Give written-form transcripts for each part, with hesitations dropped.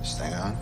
Stay on.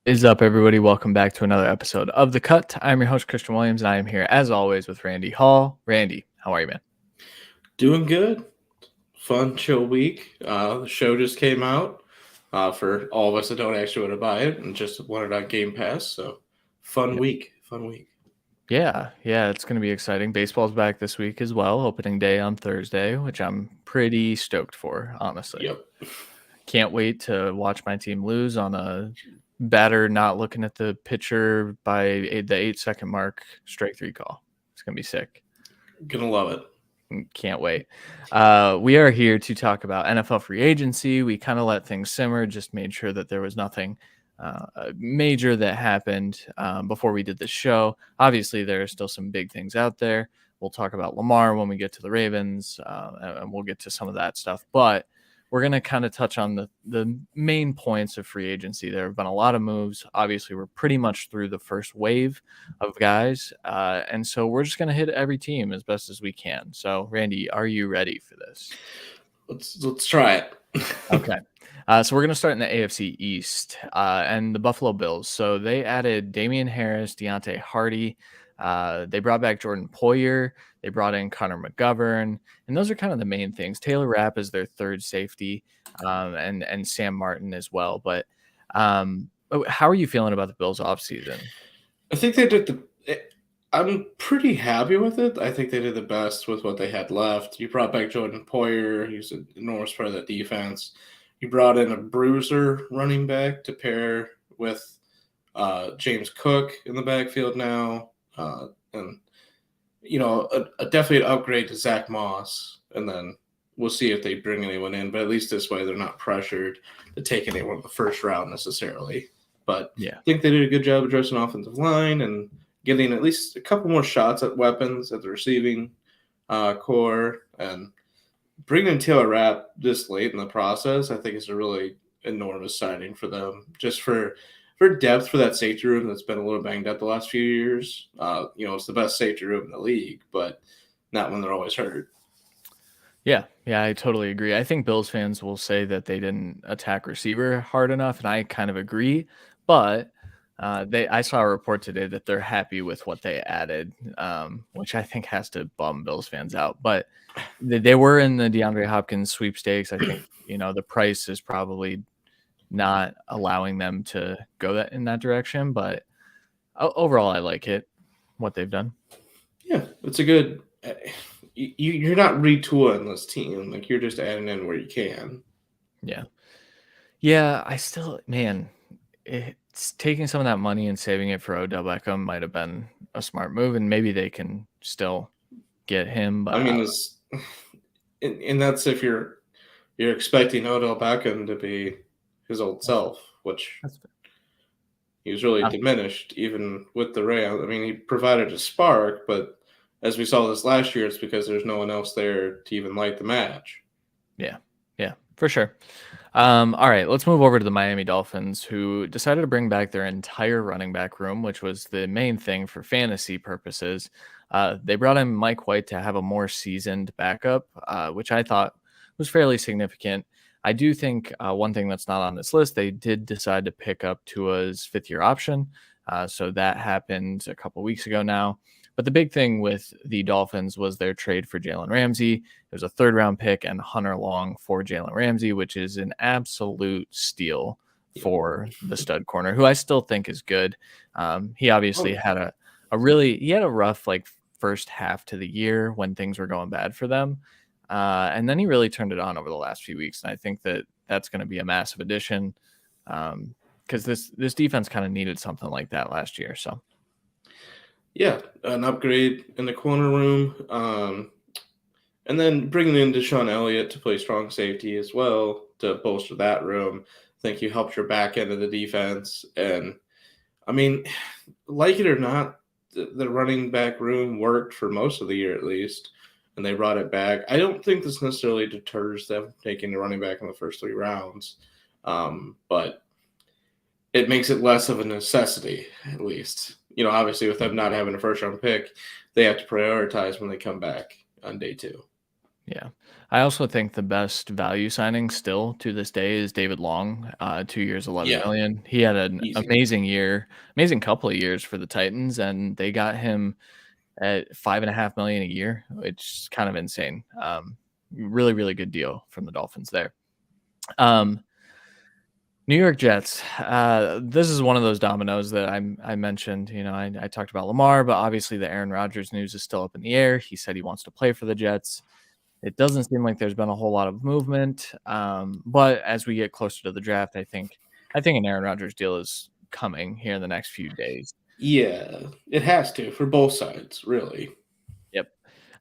Is up, everybody? Welcome back to another episode of The Cut. I'm your host, Christian Williams, and I am here, as always, with Randy Hall. Randy, how are you, man? Doing good. Fun, chill week. The show just came out for all of us that don't actually want to buy it and just want it on Game Pass. So, fun week. Yeah, it's going to be exciting. Baseball's back this week as well, opening day on Thursday, which I'm pretty stoked for, honestly. Yep. Can't wait to watch my team lose on a batter not looking at the pitcher by the 8-second mark, strike three call. It's going to be sick. Gonna love it. Can't wait. We are here to talk about NFL free agency. We kind of let things simmer, just made sure that there was nothing major that happened before we did the show. Obviously, there are still some big things out there. We'll talk about Lamar when we get to the Ravens, and we'll get to some of that stuff. But we're going to kind of touch on the main points of free agency. There have been a lot of moves. Obviously, we're pretty much through the first wave of guys. And so we're just going to hit every team as best as we can. So, Randy, are you ready for this? Let's try it. Okay. So we're going to start in the AFC East and the Buffalo Bills. So they added Damian Harris, Deontay Hardy. They brought back Jordan Poyer. They brought in Connor McGovern. And those are kind of the main things. Taylor Rapp is their third safety, and Sam Martin as well. But how are you feeling about the Bills offseason? I think they did I'm pretty happy with it. I think they did the best with what they had left. You brought back Jordan Poyer. He's an enormous part of that defense. You brought in a bruiser running back to pair with James Cook in the backfield now. And, definitely an upgrade to Zach Moss. And then we'll see if they bring anyone in. But at least this way they're not pressured to take anyone in the first round necessarily. But yeah, I think they did a good job addressing offensive line and getting at least a couple more shots at weapons at the receiving core. And bringing in Taylor Rapp this late in the process, I think is a really enormous signing for them. Just for depth for that safety room that's been a little banged up the last few years. It's the best safety room in the league, but not when they're always hurt. Yeah, I totally agree. I think Bills fans will say that they didn't attack receiver hard enough, and I kind of agree. But I saw a report today that they're happy with what they added, which I think has to bum Bills fans out. But they were in the DeAndre Hopkins sweepstakes. I think the price is probably not allowing them to go in that direction. But overall, I like it, what they've done. Yeah, it's a good. You're not retooling this team. Like, you're just adding in where you can. Yeah. I still, man, it's taking some of that money and saving it for Odell Beckham might have been a smart move, and maybe they can still get him. But I mean, and that's if you're expecting Odell Beckham to be his old self, which he was really diminished even with the Rams. I mean, he provided a spark, but as we saw this last year, it's because there's no one else there to even light the match. Yeah, for sure. All right, let's move over to the Miami Dolphins, who decided to bring back their entire running back room, which was the main thing for fantasy purposes. They brought in Mike White to have a more seasoned backup, which I thought was fairly significant. I do think one thing that's not on this list, they did decide to pick up Tua's fifth-year option. So that happened a couple weeks ago now. But the big thing with the Dolphins was their trade for Jalen Ramsey. It was a third-round pick and Hunter Long for Jalen Ramsey, which is an absolute steal for the stud corner, who I still think is good. He obviously had a rough first half to the year when things were going bad for them. And then he really turned it on over the last few weeks. And I think that that's going to be a massive addition because this defense kind of needed something like that last year. So, Yeah, an upgrade in the corner room. And then bringing in Deshaun Elliott to play strong safety as well to bolster that room. I think you helped your back end of the defense. And I mean, like it or not, the running back room worked for most of the year at least, and they brought it back. I don't think this necessarily deters them from taking the running back in the first 3 rounds, but it makes it less of a necessity, at least. Obviously, with them not having a first round pick, they have to prioritize when they come back on day two. Yeah. I also think the best value signing still to this day is David Long, 2 years, Yeah, 11,000,000. He had an easy. amazing year, amazing couple of years for the Titans, and they got him at 5.5 million a year, which is kind of insane. Really, really good deal from the Dolphins there. Um, New York Jets. This is one of those dominoes that I mentioned. I talked about Lamar, but obviously the Aaron Rodgers news is still up in the air. He said he wants to play for the Jets. It doesn't seem like there's been a whole lot of movement, but as we get closer to the draft, I think an Aaron Rodgers deal is coming here in the next few days. Yeah, it has to for both sides, really. Yep.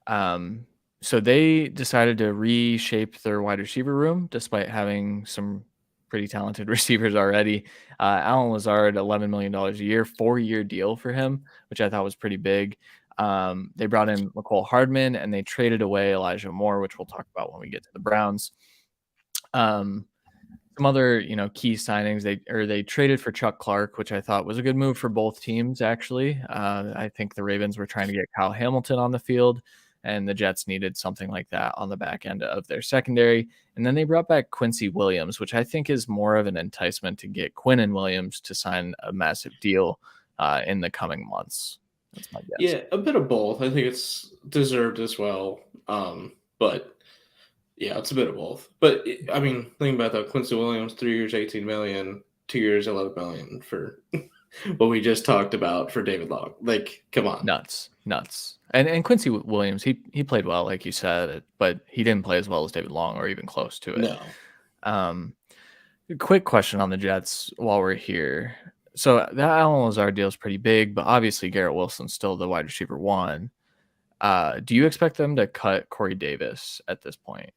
Um, so they decided to reshape their wide receiver room despite having some pretty talented receivers already. Alan Lazard, $11 million a year, 4-year deal for him, which I thought was pretty big. They brought in McCole Hardman and they traded away Elijah Moore, which we'll talk about when we get to the Browns. Um, some other, key signings. They traded for Chuck Clark, which I thought was a good move for both teams. Actually, I think the Ravens were trying to get Kyle Hamilton on the field, and the Jets needed something like that on the back end of their secondary. And then they brought back Quincy Williams, which I think is more of an enticement to get Quinn and Williams to sign a massive deal in the coming months. That's my guess. Yeah, a bit of both. I think it's deserved as well. But yeah, it's a bit of both. But I mean, think about that. Quincy Williams, 3 years, 18 million, 2 years, 11 million for what we just talked about for David Long. Like, come on. Nuts. And Quincy Williams, he played well, like you said, but he didn't play as well as David Long or even close to it. No. Um, Quick question on the Jets while we're here. So that Alan Lazard deal is pretty big, but obviously Garrett Wilson's still the wide receiver one. Do you expect them to cut Corey Davis at this point?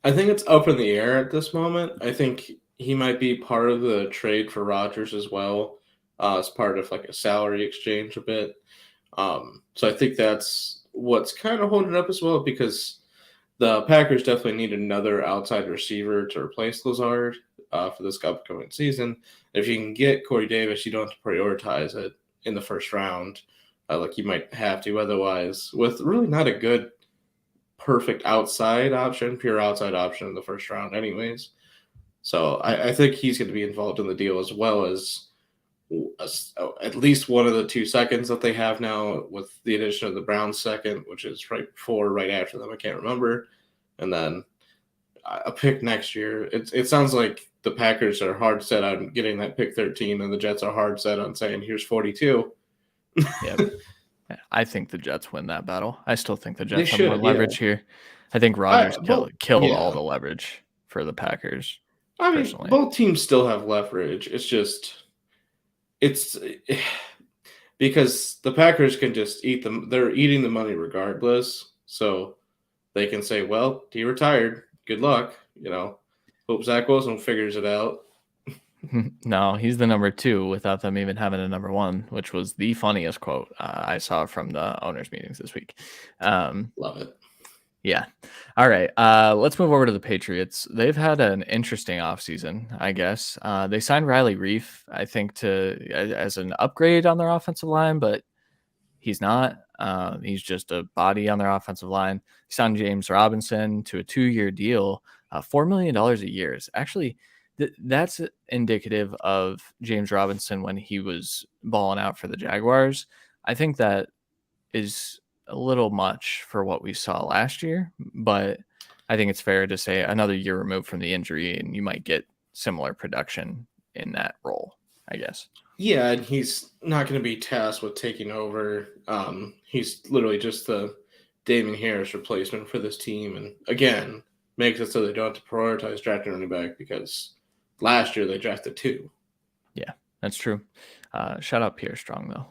I think it's up in the air at this moment. I think he might be part of the trade for Rodgers as well, as part of like a salary exchange a bit. So I think that's what's kind of holding it up as well because the Packers definitely need another outside receiver to replace Lazard for this upcoming season. If you can get Corey Davis, you don't have to prioritize it in the first round, like you might have to otherwise, with really not a good, perfect pure outside option in the first round, anyways. So I think he's going to be involved in the deal as well as at least one of the 2 seconds that they have now with the addition of the Browns second, which is right before, right after them. I can't remember. And then a pick next year. It sounds like the Packers are hard set on getting that pick 13, and the Jets are hard set on saying, here's 42. Yeah, I think the Jets win that battle. I still think the They Jets have more should, yeah. leverage here. I think Rodgers killed all Yeah. the leverage for the Packers, I mean, personally. both teams still have leverage. It's because the Packers can just eat them. They're eating the money regardless. So they can say, well, he retired. Good luck. Hope Zach Wilson figures it out. No, he's the number 2 without them even having a number 1, which was the funniest quote I saw from the owners' meetings this week. Love it. Yeah. All right. Let's move over to the Patriots. They've had an interesting offseason, I guess. They signed Riley Reef, I think, as an upgrade on their offensive line, but he's not. He's just a body on their offensive line. They signed James Robinson to a 2-year deal, $4 million a year. Actually, that's indicative of James Robinson when he was balling out for the Jaguars. I think that is a little much for what we saw last year, but I think it's fair to say another year removed from the injury, and you might get similar production in that role, I guess. Yeah, and he's not going to be tasked with taking over. He's literally just the Damon Harris replacement for this team, and again, makes it so they don't have to prioritize drafting running back because last year they drafted 2. Yeah, that's true. Shout out Pierre Strong though.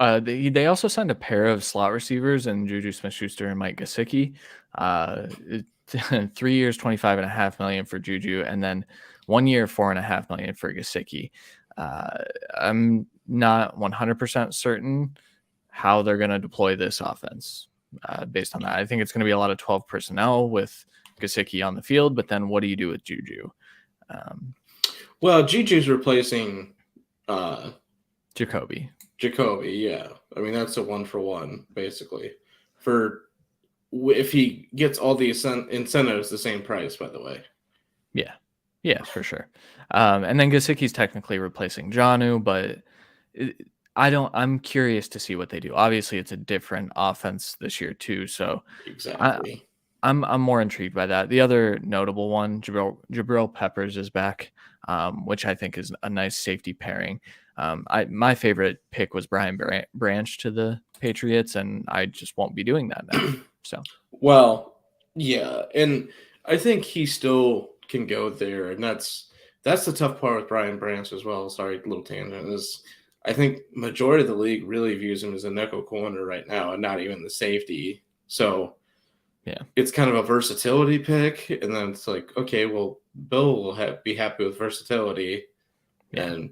They also signed a pair of slot receivers and Juju Smith-Schuster and Mike Gesicki. 3 years, 25.5 million for Juju, and then 1 year, 4.5 million for Gesicki. I'm not 100% certain how they're going to deploy this offense based on that. I think it's going to be a lot of 12 personnel with Gesicki on the field, but then what do you do with Juju? Well, Juju's replacing Jacoby. Yeah. I mean, that's a 1-for-1, basically. For if he gets all the incentives the same price, by the way. Yeah, for sure. And then Gesicki's technically replacing Jonnu, but I'm curious to see what they do. Obviously, it's a different offense this year too, so Exactly. I'm more intrigued by that. The other notable one, Jabril Peppers is back, which I think is a nice safety pairing. My favorite pick was Brian Branch to the Patriots, and I just won't be doing that now. So, well, yeah, and I think he still can go there, and that's the tough part with Brian Branch as well. Sorry, little tangent is. I think majority of the league really views him as a nickel corner right now, and not even the safety. So, yeah, it's kind of a versatility pick, and then it's like, okay, well, Bill will be happy with versatility, and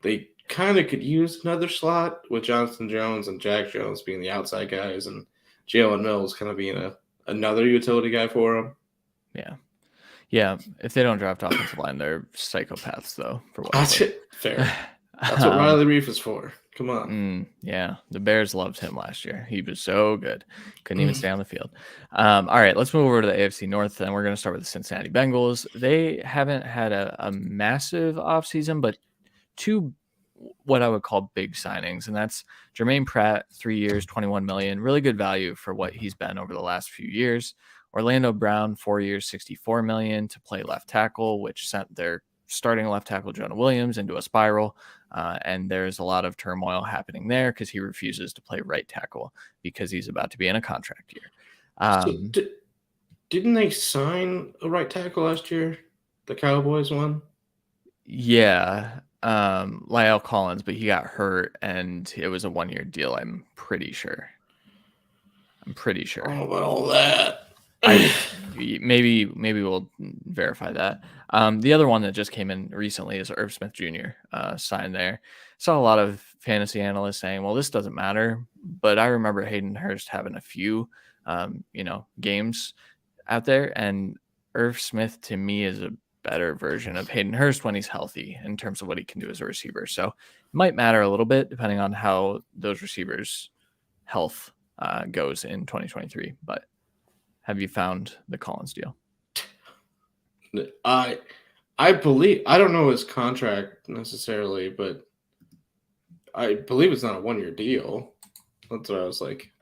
they kind of could use another slot with Jonathan Jones and Jack Jones being the outside guys, and Jalen Mills kind of being another utility guy for him. Yeah. If they don't draft offensive line, they're psychopaths, though. For what? That's it. Fair. That's what Riley Reef is for. Come on. Yeah, the Bears loved him last year. He was so good. Couldn't even stay on the field. All right, let's move over to the AFC North, and we're going to start with the Cincinnati Bengals. They haven't had a massive offseason, but two what I would call big signings, and that's Jermaine Pratt, 3 years, 21 million. Really good value for what he's been over the last few years. Orlando Brown, 4 years, 64 million to play left tackle, which sent their starting left tackle Jonah Williams into a spiral. And there's a lot of turmoil happening there because he refuses to play right tackle because he's about to be in a contract year. So didn't they sign a right tackle last year? The Cowboys one? Yeah. Lyle Collins, but he got hurt and it was a 1-year deal, I'm pretty sure. Oh, about all that. Maybe we'll verify that. The other one that just came in recently is Irv Smith Jr. Signed there. Saw a lot of fantasy analysts saying, "Well, this doesn't matter," but I remember Hayden Hurst having a few, games out there, and Irv Smith to me is a better version of Hayden Hurst when he's healthy in terms of what he can do as a receiver. So it might matter a little bit depending on how those receivers' health goes in 2023, but. Have you found the Collins deal? I believe, I don't know his contract necessarily, but I believe it's not a 1-year deal. That's what I was like.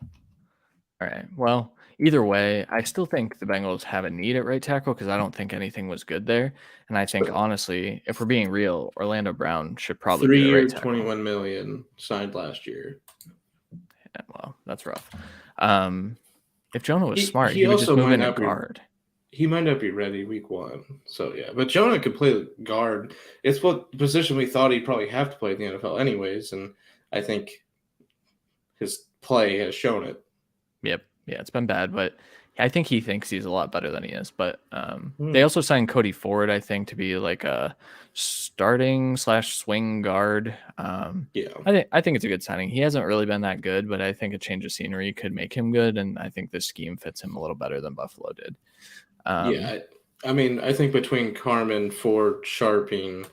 All right. Well, either way, I still think the Bengals have a need at right tackle because I don't think anything was good there. And I think, honestly, if we're being real, Orlando Brown should probably be the right tackle. 21 million signed last year. Yeah, well, that's rough. If Jonah was smart, he would just move in at guard. He might not be ready week 1. So, yeah. But Jonah could play guard. It's what position we thought he'd probably have to play in the NFL anyways. And I think his play has shown it. Yep. Yeah, it's been bad, but I think he thinks he's a lot better than he is. But they also signed Cody Ford, I think, to be like a starting/swing guard. Yeah, I think it's a good signing. He hasn't really been that good, but I think a change of scenery could make him good, and I think this scheme fits him a little better than Buffalo did. Yeah, I mean, I think between Carmen, Ford, Sharping,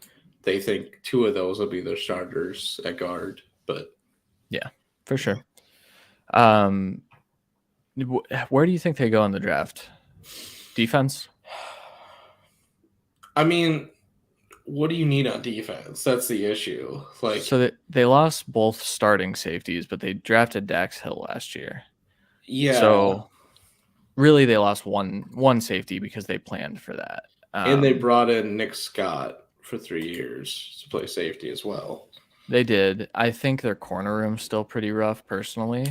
they think 2 of those will be their starters at guard. But yeah, for sure. Where do you think they go in the draft? Defense? I mean, what do you need on defense? That's the issue. Like, so they lost both starting safeties, but they drafted Dax Hill last year. Yeah. So really, they lost one safety because they planned for that. And they brought in Nick Scott for 3 years to play safety as well. They did. I think their corner room's still pretty rough, personally.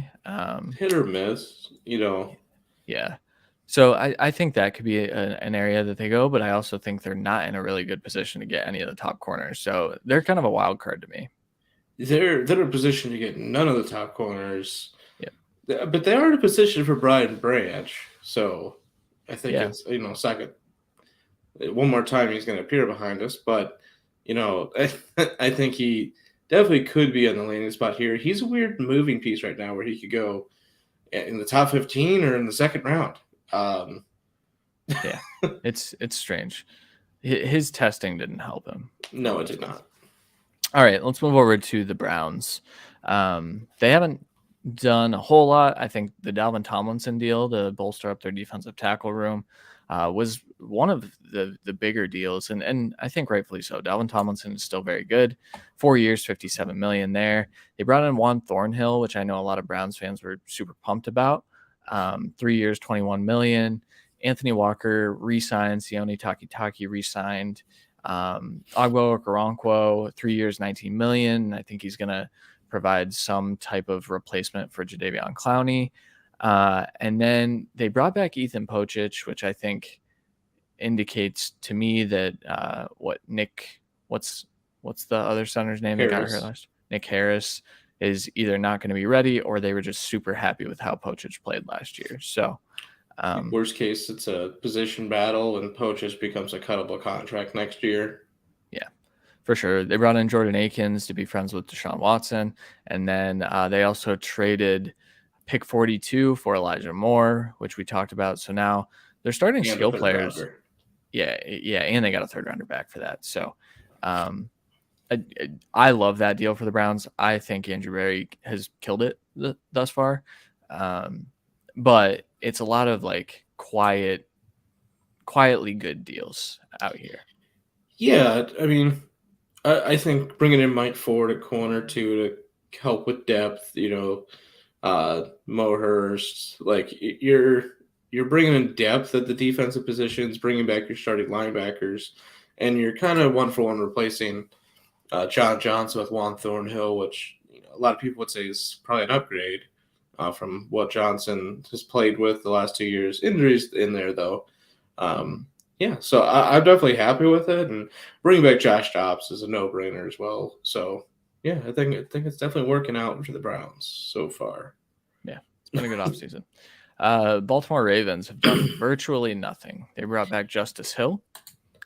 Hit or miss, Yeah. So I think that could be an area that they go, but I also think they're not in a really good position to get any of the top corners. So they're kind of a wild card to me. they're in a position to get none of the top corners, Yeah. but they are in a position for Brian Branch. So I think Yeah. it's second. One more time, he's going to appear behind us, but I think he definitely could be on the landing spot here. He's a weird moving piece right now, where he could go in the top 15 or in the second round. Yeah. It's strange. His testing didn't help him. No, it did not. All right, let's move over to the Browns. They haven't done a whole lot. I think the Dalvin Tomlinson deal to bolster up their defensive tackle room was one of the bigger deals, and I think rightfully so. Dalvin Tomlinson is still very good. 4 years, $57 million there. They brought in Juan Thornhill, which I know a lot of Browns fans were super pumped about. 3 years, $21 million. Anthony Walker re-signed. Sione Takitaki re-signed. Agbo Okoronkwo, 3 years, $19 million. I think he's going to provide some type of replacement for Jadeveon Clowney. And then they brought back Ethan Pocic, which I think indicates to me that what's the other center's name that got hurt last? Nick Harris is either not going to be ready, or they were just super happy with how Pocic played last year. So worst case, it's a position battle, and Pocic becomes a cuttable contract next year. Yeah, for sure. They brought in Jordan Akins to be friends with Deshaun Watson, and then they also traded pick 42 for Elijah Moore, which we talked about. So now they're starting skill players. Rounder. Yeah, and they got a third rounder back for that. So I love that deal for the Browns. I think Andrew Berry has killed it thus far. But it's a lot of like quietly good deals out here. Yeah, I mean, I think bringing in Mike Ford at corner too to help with depth, Mo Hurst, like you're bringing in depth at the defensive positions, bringing back your starting linebackers, and you're kind of 1-for-1 replacing John Johnson with Juan Thornhill, which a lot of people would say is probably an upgrade from what Johnson has played with the last 2 years. Injuries in there though. So I'm definitely happy with it, and bringing back Josh Dobbs is a no-brainer as well. So yeah, I think it's definitely working out for the Browns so far. Yeah, it's been a good offseason. Baltimore Ravens have done virtually nothing. They brought back Justice Hill,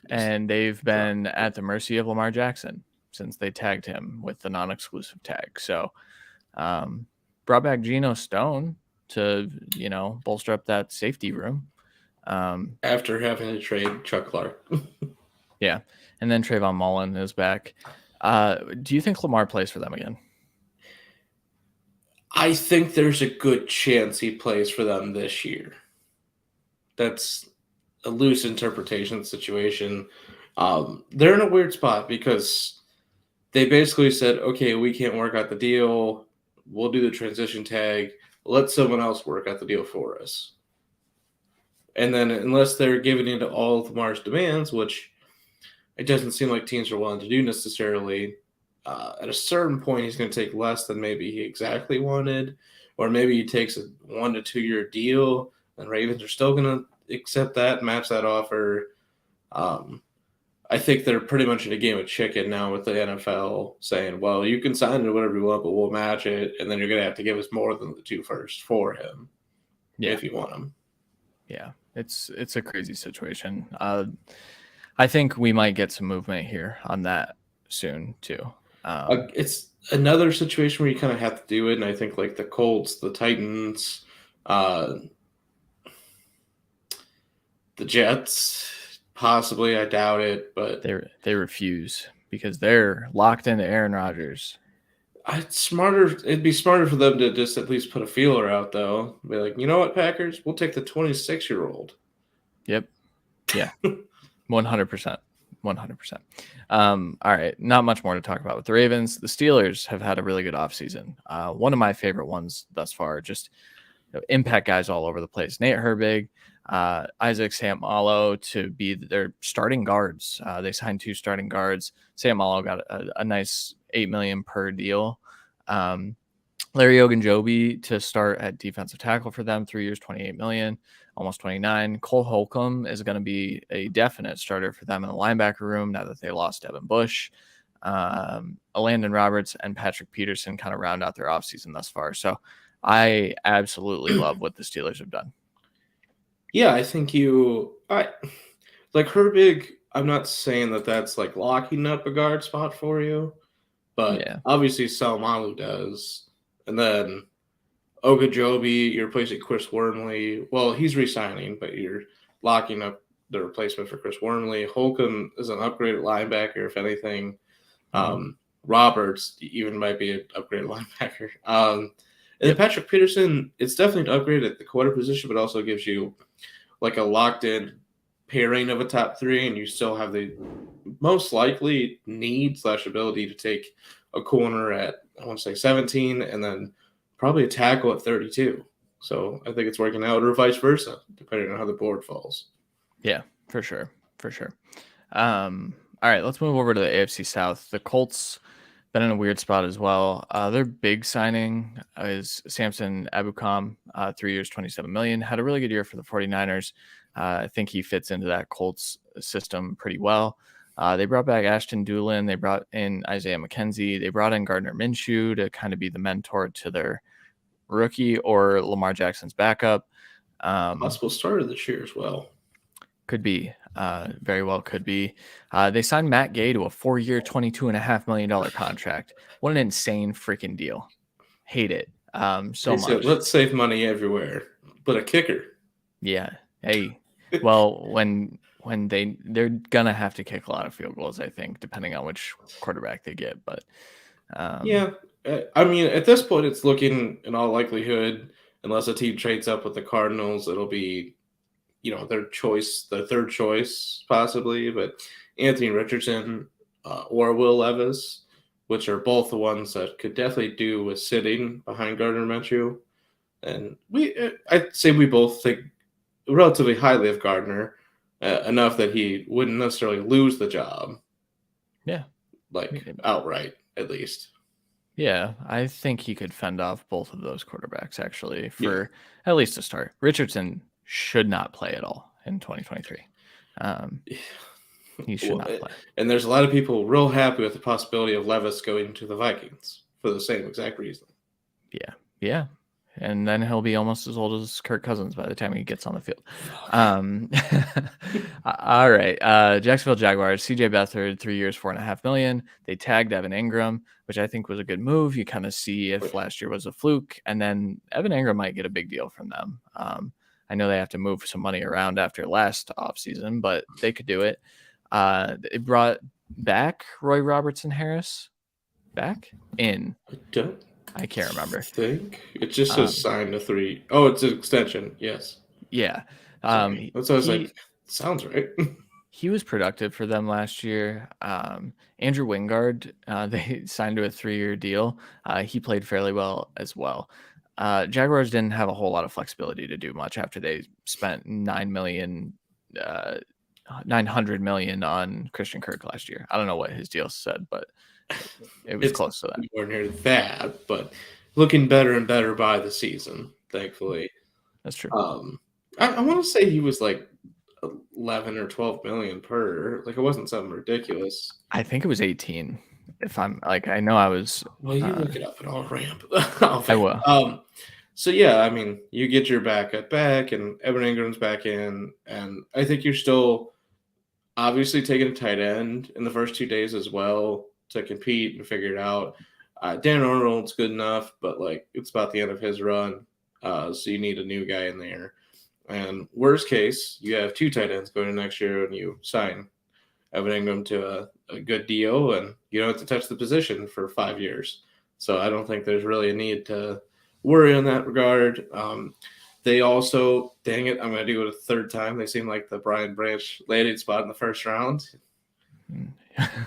and they've been at the mercy of Lamar Jackson since they tagged him with the non-exclusive tag. So brought back Geno Stone to, bolster up that safety room. After having to trade Chuck Clark. Yeah. And then Trayvon Mullen is back. Do you think Lamar plays for them again? I think there's a good chance he plays for them this year. That's a loose interpretation situation. They're in a weird spot because they basically said, okay, we can't work out the deal. We'll do the transition tag. Let someone else work out the deal for us. And then unless they're giving in to all of Lamar's demands, which it doesn't seem like teams are willing to do necessarily, at a certain point he's going to take less than maybe he exactly wanted, or maybe he takes a 1 to 2 year deal, and Ravens are still going to accept that, match that offer. I think they're pretty much in a game of chicken now with the NFL saying, well, you can sign it whatever you want, but we'll match it, and then you're going to have to give us more than the 2 firsts for him if you want him. Yeah, it's a crazy situation. I think we might get some movement here on that soon too. It's another situation where you kind of have to do it, and I think like the Colts, the Titans, the Jets, possibly. I doubt it, but they refuse because they're locked into Aaron Rodgers. It'd be smarter for them to just at least put a feeler out, though. Be like, you know what, Packers? We'll take the 26-year-old. Yep. Yeah. 100%. 100%. All right. Not much more to talk about with the Ravens. The Steelers have had a really good offseason. One of my favorite ones thus far. Just impact guys all over the place. Nate Herbig, Isaac Seumalo to be their starting guards. They signed 2 starting guards. Seumalo got a nice $8 million per deal. Larry Ogunjobi to start at defensive tackle for them, 3 years, $28 million, almost 29. Cole Holcomb is going to be a definite starter for them in the linebacker room now that they lost Devin Bush. Landon Roberts and Patrick Peterson kind of round out their offseason thus far. So I absolutely love what the Steelers have done. Yeah, I think I like Herbig. I'm not saying that that's like locking up a guard spot for you, but Yeah. obviously Salmalu does. And then Ogajobi, you're replacing Chris Wormley. Well, he's resigning, but you're locking up the replacement for Chris Wormley. Holcomb is an upgraded linebacker, if anything. Roberts even might be an upgraded linebacker. And then Patrick Peterson, it's definitely an upgrade at the quarter position, but also gives you like a locked-in pairing of a top three, and you still have the most likely need/ability to take a corner at, I want to say 17, and then probably a tackle at 32. So I think it's working out, or vice versa, depending on how the board falls. Yeah, for sure. All right, let's move over to the AFC South. The Colts been in a weird spot as well. Their big signing is Samson Ebukam, 3 years, $27 million. Had a really good year for the 49ers. I think he fits into that Colts system pretty well. They brought back Ashton Doolin. They brought in Isaiah McKenzie. They brought in Gardner Minshew to kind of be the mentor to their rookie or Lamar Jackson's backup. Possible starter this year as well. Could be. Very well could be. They signed Matt Gay to a 4-year, $22.5 million contract. What an insane freaking deal. Hate it so much. Let's save money everywhere, but a kicker. Yeah. Hey, well, when they're going to have to kick a lot of field goals, I think, depending on which quarterback they get. But yeah, I mean, at this point, it's looking in all likelihood, unless a team trades up with the Cardinals, it'll be their third choice possibly, but Anthony Richardson or Will Levis, which are both the ones that could definitely do with sitting behind Gardner Minshew. And I'd say we both think relatively highly of Gardner, enough that he wouldn't necessarily lose the job. Yeah. Like outright, at least. Yeah, I think he could fend off both of those quarterbacks actually for at least a start. Richardson should not play at all in 2023. He should not play. And there's a lot of people real happy with the possibility of Levis going to the Vikings for the same exact reason. Yeah. And then he'll be almost as old as Kirk Cousins by the time he gets on the field. All right. Jacksonville Jaguars, CJ Beathard, 3 years, $4.5 million. They tagged Evan Ingram, which I think was a good move. You kind of see if last year was a fluke, and then Evan Ingram might get a big deal from them. I know they have to move some money around after last offseason, but they could do it. They brought back Roy Robertson Harris. Back in. I can't remember. I think it just says signed to 3. Oh, it's an extension. Yes. Yeah. That's what I was like. Sounds right. He was productive for them last year. Andrew Wingard, they signed to a 3-year deal. He played fairly well as well. Jaguars didn't have a whole lot of flexibility to do much after they spent $900 million on Christian Kirk last year. I don't know what his deal said, but it was close to that. Nowhere near that, but looking better and better by the season, thankfully. That's true. I want to say he was like 11 or 12 million per. Like, it wasn't something ridiculous. I think it was 18. If I'm like, I know I was. Well, you look it up and I'll ramp. I will. So yeah, I mean, you get your backup back, and Evan Ingram's back in, and I think you're still obviously taking a tight end in the first 2 days as well to compete and figure it out. Dan Arnold's good enough, but like it's about the end of his run, so you need a new guy in there. And worst case, you have 2 tight ends going in next year, and you sign Evan Ingram to a good deal, and you don't have to touch the position for 5 years. So I don't think there's really a need to worry in that regard. They also, dang it, I'm going to do it a third time. They seem like the Brian Branch landing spot in the first round.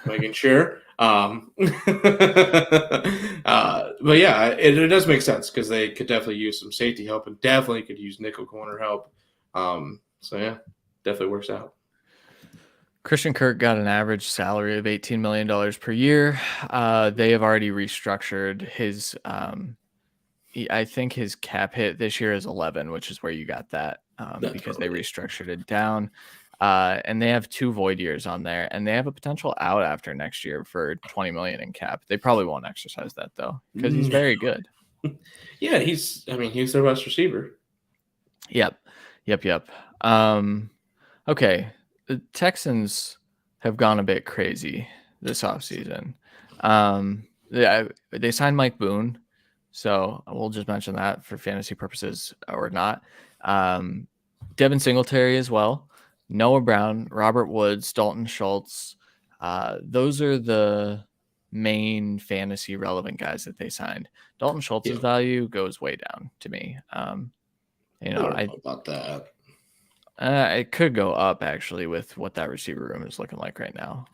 Making sure. But yeah, it does make sense because they could definitely use some safety help and definitely could use nickel corner help. So yeah, definitely works out. Christian Kirk got an average salary of $18 million per year. They have already restructured his. I think his cap hit this year is 11, which is where you got that because they restructured it down. And they have 2 void years on there, and they have a potential out after next year for 20 million in cap. They probably won't exercise that though, because he's No. very good. Yeah, he's their best receiver. Yep. Okay. The Texans have gone a bit crazy this offseason. They signed Mike Boone, so we'll just mention that for fantasy purposes or not. Devin Singletary as well, Noah Brown, Robert Woods, Dalton Schultz. Those are the main fantasy relevant guys that they signed. Dalton Schultz's value goes way down to me. I don't know about that. It could go up actually with what that receiver room is looking like right now.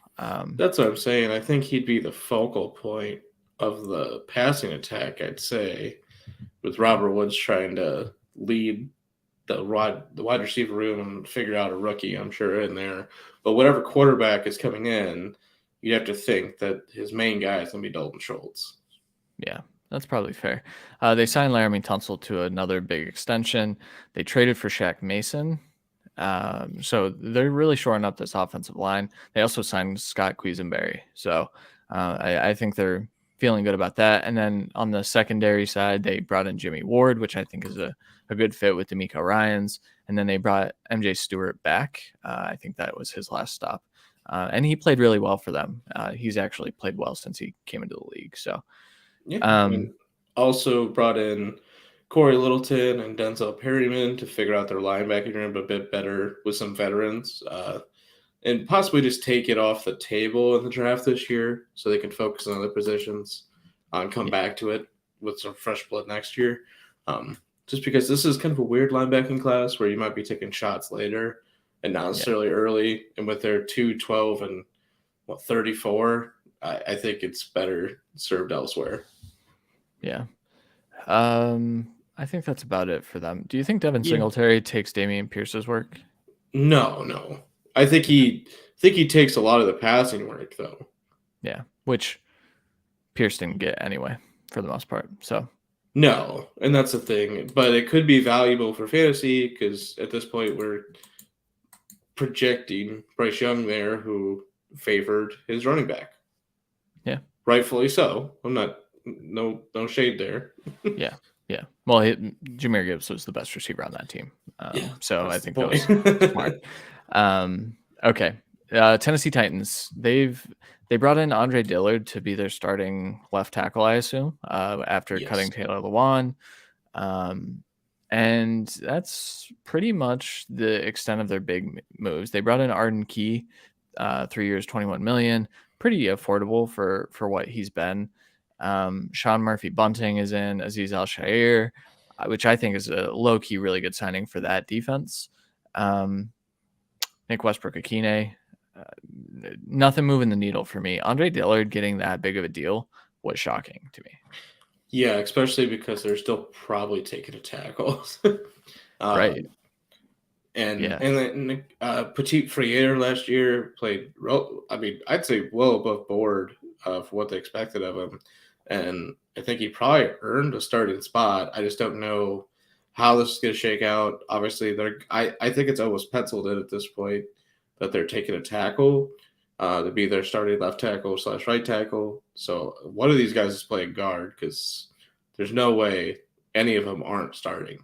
That's what I'm saying. I think he'd be the focal point of the passing attack, I'd say, with Robert Woods trying to lead the wide receiver room and figure out a rookie, I'm sure, in there. But whatever quarterback is coming in, you have to think that his main guy is going to be Dalton Schultz. Yeah, that's probably fair. They signed Laramie Tunsil to another big extension. They traded for Shaq Mason. So they're really shoring up this offensive line. They also signed Scott Quisenberry. So I think they're feeling good about that. And then on the secondary side, they brought in Jimmy Ward, which I think is a good fit with D'Amico Ryans. And then they brought MJ Stewart back. I think that was his last stop. And he played really well for them. He's actually played well since he came into the league. So yeah. Also brought in Corey Littleton and Denzel Perryman to figure out their linebacking room a bit better with some veterans, and possibly just take it off the table in the draft this year so they can focus on other positions and come back to it with some fresh blood next year. Just because this is kind of a weird linebacking class where you might be taking shots later and not necessarily early. And with their 212 and 34, I think it's better served elsewhere. Yeah. I think that's about it for them. Do you think Devin Singletary takes Dameon Pierce's work? No. I think he takes a lot of the passing work though. Yeah, which Pierce didn't get anyway for the most part. So no, and that's the thing. But it could be valuable for fantasy because at this point we're projecting Bryce Young there, who favored his running back. Yeah, rightfully so. I'm not no shade there. Yeah. Well, Jahmyr Gibbs was the best receiver on that team. So I think that was smart. Okay. Tennessee Titans. They brought in Andre Dillard to be their starting left tackle, I assume, after cutting Taylor Lewan. And that's pretty much the extent of their big moves. They brought in Arden Key, 3 years, $21 million. Pretty affordable for what he's been. Sean Murphy Bunting is in, Aziz Al-Shair, which I think is a low-key really good signing for that defense. Nick Westbrook-Akine, nothing moving the needle for me. Andre Dillard getting that big of a deal was shocking to me. Yeah, especially because they're still probably taking a tackle. Right. And Petit Frere last year played, I'd say well above board of what they expected of him. And I think he probably earned a starting spot. I just don't know how this is going to shake out. Obviously, I think it's almost penciled in at this point that they're taking a tackle to be their starting left tackle / right tackle. So one of these guys is playing guard because there's no way any of them aren't starting.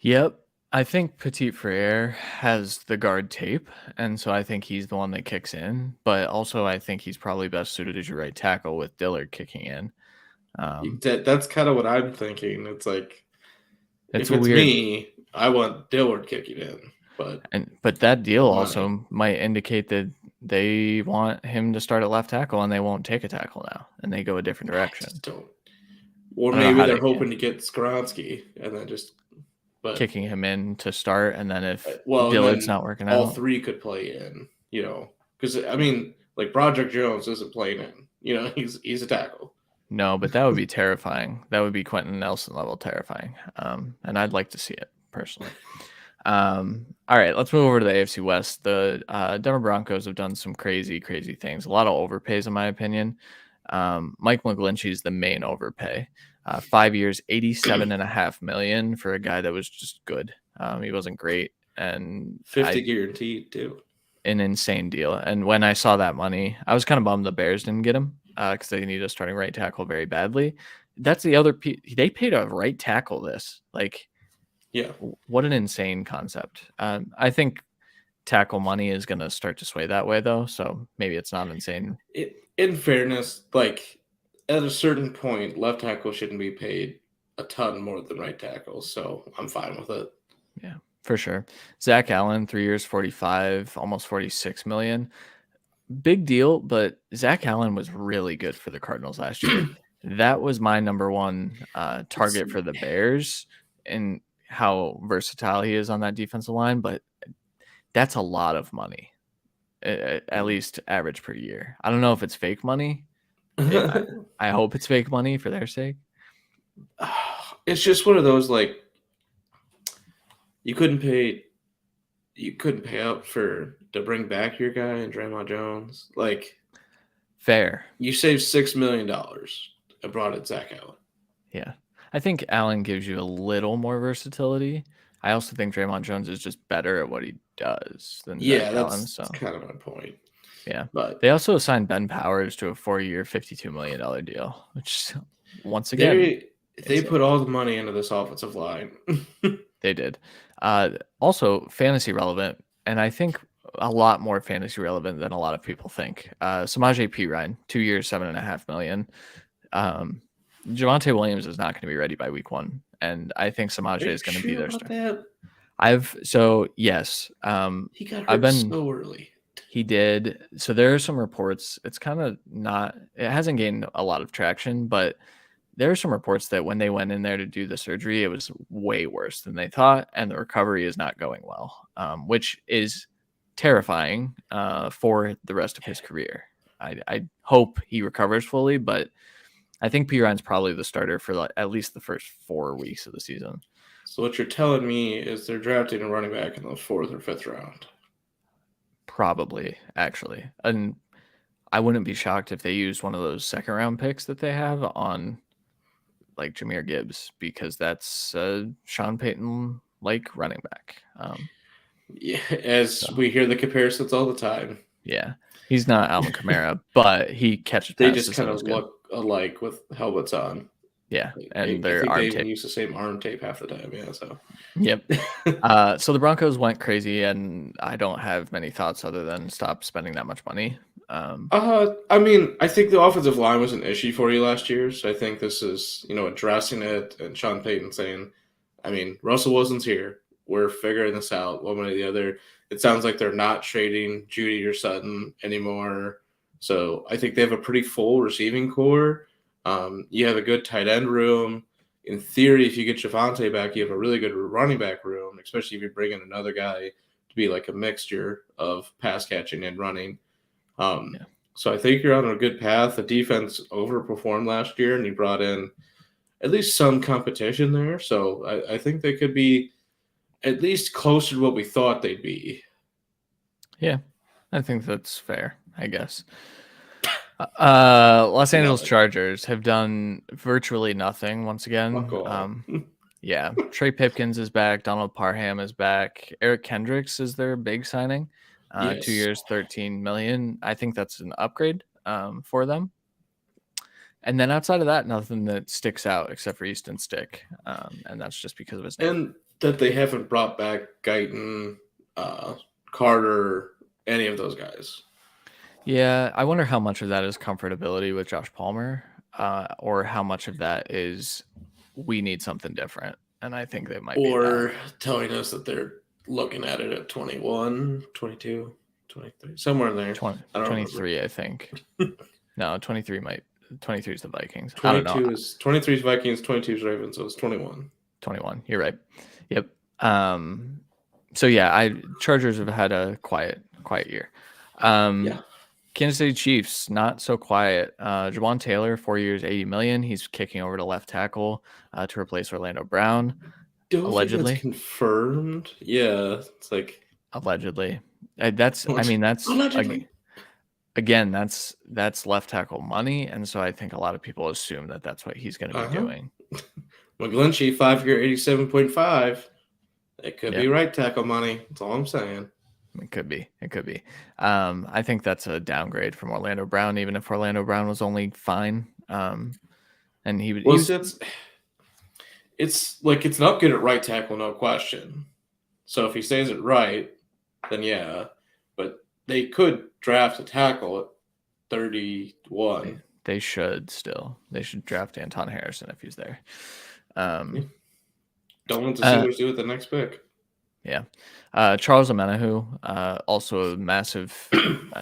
Yep. I think Petit Frere has the guard tape, and so I think he's the one that kicks in. But also, I think he's probably best suited as your right tackle with Dillard kicking in. That's kind of what I'm thinking. It's like, if it's me, I want Dillard kicking in. But that deal also might indicate that they want him to start at left tackle, and they won't take a tackle now, and they go a different direction. Or maybe they're hoping to get Skoronski and then just kicking him in to start, and then if Dillard's not working out, all three could play in. Because like Broderick Jones isn't playing in. He's a tackle. No, but that would be terrifying. That would be Quentin Nelson level terrifying. And I'd like to see it personally. All right, let's move over to the AFC West. The Denver Broncos have done some crazy things. A lot of overpays, in my opinion. Mike McGlinchey is the main overpay. 5 years, $87.5 million for a guy that was just good. He wasn't great and 50 guaranteed too. an insane deal. And when I saw that money, I was kind of bummed the Bears didn't get him because they need a starting right tackle very badly. That's the other they paid a right tackle this. Like, Yeah. what an insane concept. I think tackle money is going to start to sway that way, though. So maybe it's not insane. In fairness, like at a certain point, left tackle shouldn't be paid a ton more than right tackle. So I'm fine with it. Yeah, for sure. Zach Allen, 3 years, 45, almost 46 million. Big deal, but Zach Allen was really good for the Cardinals last year. That was my number one target for the Bears and how versatile he is on that defensive line. But that's a lot of money, at least average per year. I don't know if it's fake money. I hope it's fake money for their sake. It's just one of those, like, you couldn't pay up to bring back your guy and Draymond Jones. Like, fair. You saved $6 million and brought in Zach Allen. Yeah. I think Allen gives you a little more versatility. I also think Draymond Jones is just better at what he does than Zach Allen. So that's kind of my point. Yeah. But they also assigned Ben Powers to a 4-year, $52 million deal, which once again, they put all the money into this offensive line. They did. Also fantasy relevant, and I think a lot more fantasy relevant than a lot of people think. Samaje Perine, 2 years, $7.5 million. Javonte Williams is not going to be ready by week 1, and I think Samaje is going to be their star. Yes. He got hurt so early. He did. So there are some reports. It's kind of not. It hasn't gained a lot of traction, but there are some reports that when they went in there to do the surgery, it was way worse than they thought, and the recovery is not going well, which is terrifying for the rest of his career. I hope he recovers fully, but I think Perine's probably the starter for at least the first 4 weeks of the season. So what you're telling me is they're drafting a running back in the 4th or 5th round? Probably, actually. And I wouldn't be shocked if they used one of those 2nd-round picks that they have on like Jahmyr Gibbs, because that's Sean Payton like running back. Yeah, we hear the comparisons all the time. Yeah, he's not Alvin Kamara, but he catches passes. They just kind of look alike with helmets on. Yeah, and their arm tape. They use the same arm tape half the time. Yeah, so. Yep. So the Broncos went crazy, and I don't have many thoughts other than stop spending that much money. I mean, I think the offensive line was an issue for you last year, so I think this is, addressing it, and Sean Payton saying, I mean, Russell Wilson's here. We're figuring this out one way or the other. It sounds like they're not trading Judy or Sutton anymore, so I think they have a pretty full receiving core. You have a good tight end room. In theory, if you get Javonte back, you have a really good running back room, especially if you bring in another guy to be like a mixture of pass catching and running. So I think you're on a good path. The defense overperformed last year, and you brought in at least some competition there. So I think they could be at least closer to what we thought they'd be. Yeah, I think that's fair, I guess. Los Angeles Chargers have done virtually nothing once again. Yeah, Trey Pipkins is back. Donald Parham is back. Eric Kendricks is their big signing. Yes. 2 years, $13 million. I think that's an upgrade for them. And then outside of that, nothing that sticks out except for Easton Stick. And that's just because of his name. And that they haven't brought back Guyton, Carter, any of those guys. Yeah, I wonder how much of that is comfortability with Josh Palmer, or how much of that is we need something different. And I think they might be. Or telling us that they're looking at it at 21, 22, 23, somewhere in there. 23, I think. No, 23 might. 23 is the Vikings. 22 is 23 is Vikings, 22 is Ravens, so it's 21. 21. You're right. Yep. So yeah, Chargers have had a quiet year. Yeah. Kansas City Chiefs, not so quiet. Jawan Taylor, 4 years, $80 million. He's kicking over to left tackle to replace Orlando Brown. Allegedly confirmed. Yeah, it's like allegedly. That's allegedly. Again, that's left tackle money, and so I think a lot of people assume that that's what he's going to be doing. McGlinchey, 5 year, 87.5. It could Yeah, be right tackle money. That's all I'm saying. it could be. It could be. I think that's a downgrade from Orlando Brown, even if Orlando Brown was only fine. And he Well, was see, it's like it's an upgrade at right tackle, no question. So if he stays at right, then yeah. But they could draft a tackle at 31. they should still. They should draft Anton Harrison if he's there. Um, Don't want the uh, Steelers do with the next pick. yeah. Charles Omenihu, also a massive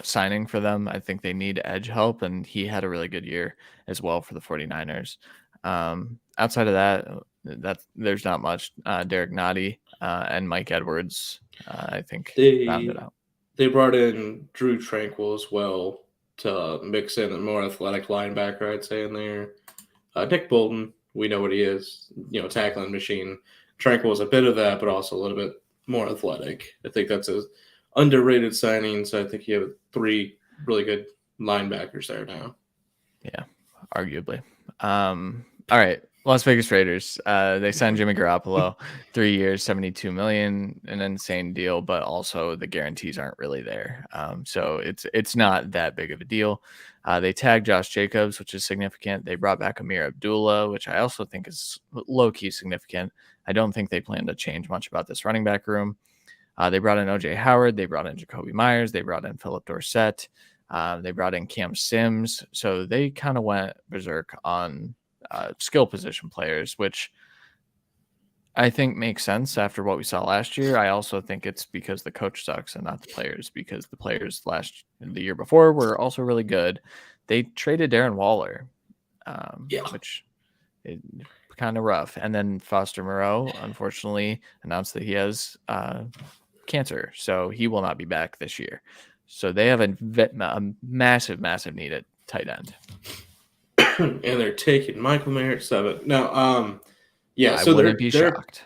signing for them. I think they need edge help, and he had a really good year as well for the 49ers. Outside of that, there's not much. Derek Nottie and Mike Edwards, I think, rounded out. They brought in Drew Tranquil as well to mix in a more athletic linebacker, I'd say, in there. Nick Bolton, we know what he is, tackling machine. Tranquil is a bit of that, but also a little bit more athletic. I think that's a underrated signing. So I think you have 3 really good linebackers there now. Yeah, arguably. All right. Las Vegas Raiders. They signed Jimmy Garoppolo, 3 years, $72 million, an insane deal, but also the guarantees aren't really there. So it's not that big of a deal. They tagged Josh Jacobs, which is significant. They brought back Amir Abdullah, which I also think is low key significant. I don't think they plan to change much about this running back room. They brought in OJ Howard. They brought in Jacoby Myers. They brought in Philip Dorsett. They brought in Cam Sims. So they kind of went berserk on skill position players, which I think makes sense after what we saw last year. I also think it's because the coach sucks and not the players, because the players the year before were also really good. They traded Darren Waller, which is kind of rough. And then Foster Moreau, unfortunately, announced that he has cancer, so he will not be back this year. So they have a massive, massive need at tight end. And they're taking Michael Mayer at 7. Now, I wouldn't be shocked.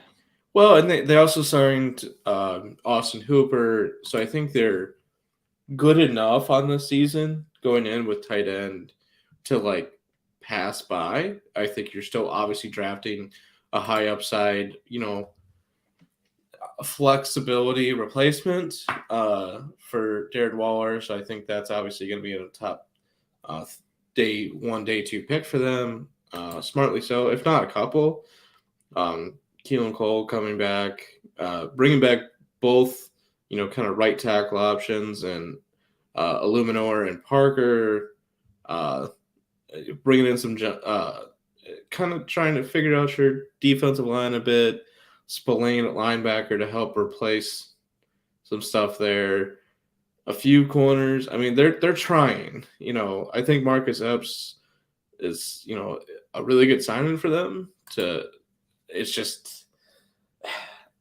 Well, and they also signed Austin Hooper, so I think they're good enough on the season going in with tight end to like pass by. I think you're still obviously drafting a high upside, flexibility replacement for Darren Waller. So I think that's obviously going to be in a top day 1, day 2 pick for them. Smartly so, if not a couple. Keelan Cole coming back, bringing back both, kind of right tackle options, and Illuminor and Parker, bringing in some kind of trying to figure out your defensive line a bit. Spillane at linebacker to help replace some stuff there. A few corners. I mean, they're trying. I think Marcus Epps is, a really good signing for them. It's just,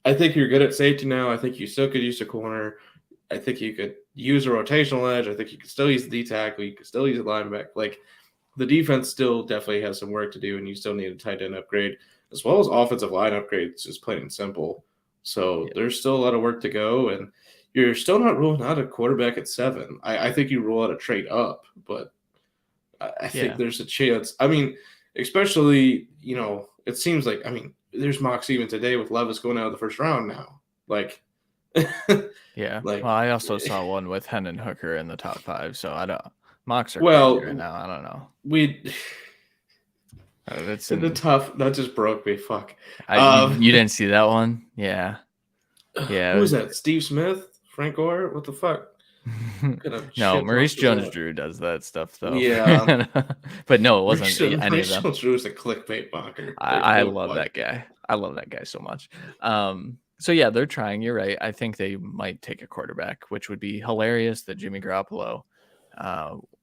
I think you're good at safety now. I think you still could use a corner. I think you could use a rotational edge. I think you could still use the D tackle. You could still use a linebacker. Like, the defense still definitely has some work to do, and you still need a tight end upgrade, as well as offensive line upgrades, just plain and simple. So there's still a lot of work to go, and you're still not ruling out a quarterback at 7. I think you rule out a trade up, but I think there's a chance. I mean, especially, it seems like, there's mocks even today with Levis going out of the first round now. Like, yeah. Well, I also saw one with Hendon Hooker in the top 5, so I don't. Mocks are crazy right now. I don't know. It's in the tough. That just broke me. Fuck. You didn't see that one? Yeah. Yeah. Who was that? Steve Smith? Frank Gore? What the fuck? No, Maurice Jones-Drew does that stuff though. Yeah. But no, it wasn't any of them. Maurice Jones-Drew is a clickbait mocker. I love that guy. I love that guy so much. So yeah, they're trying. You're right. I think they might take a quarterback, which would be hilarious that Jimmy Garoppolo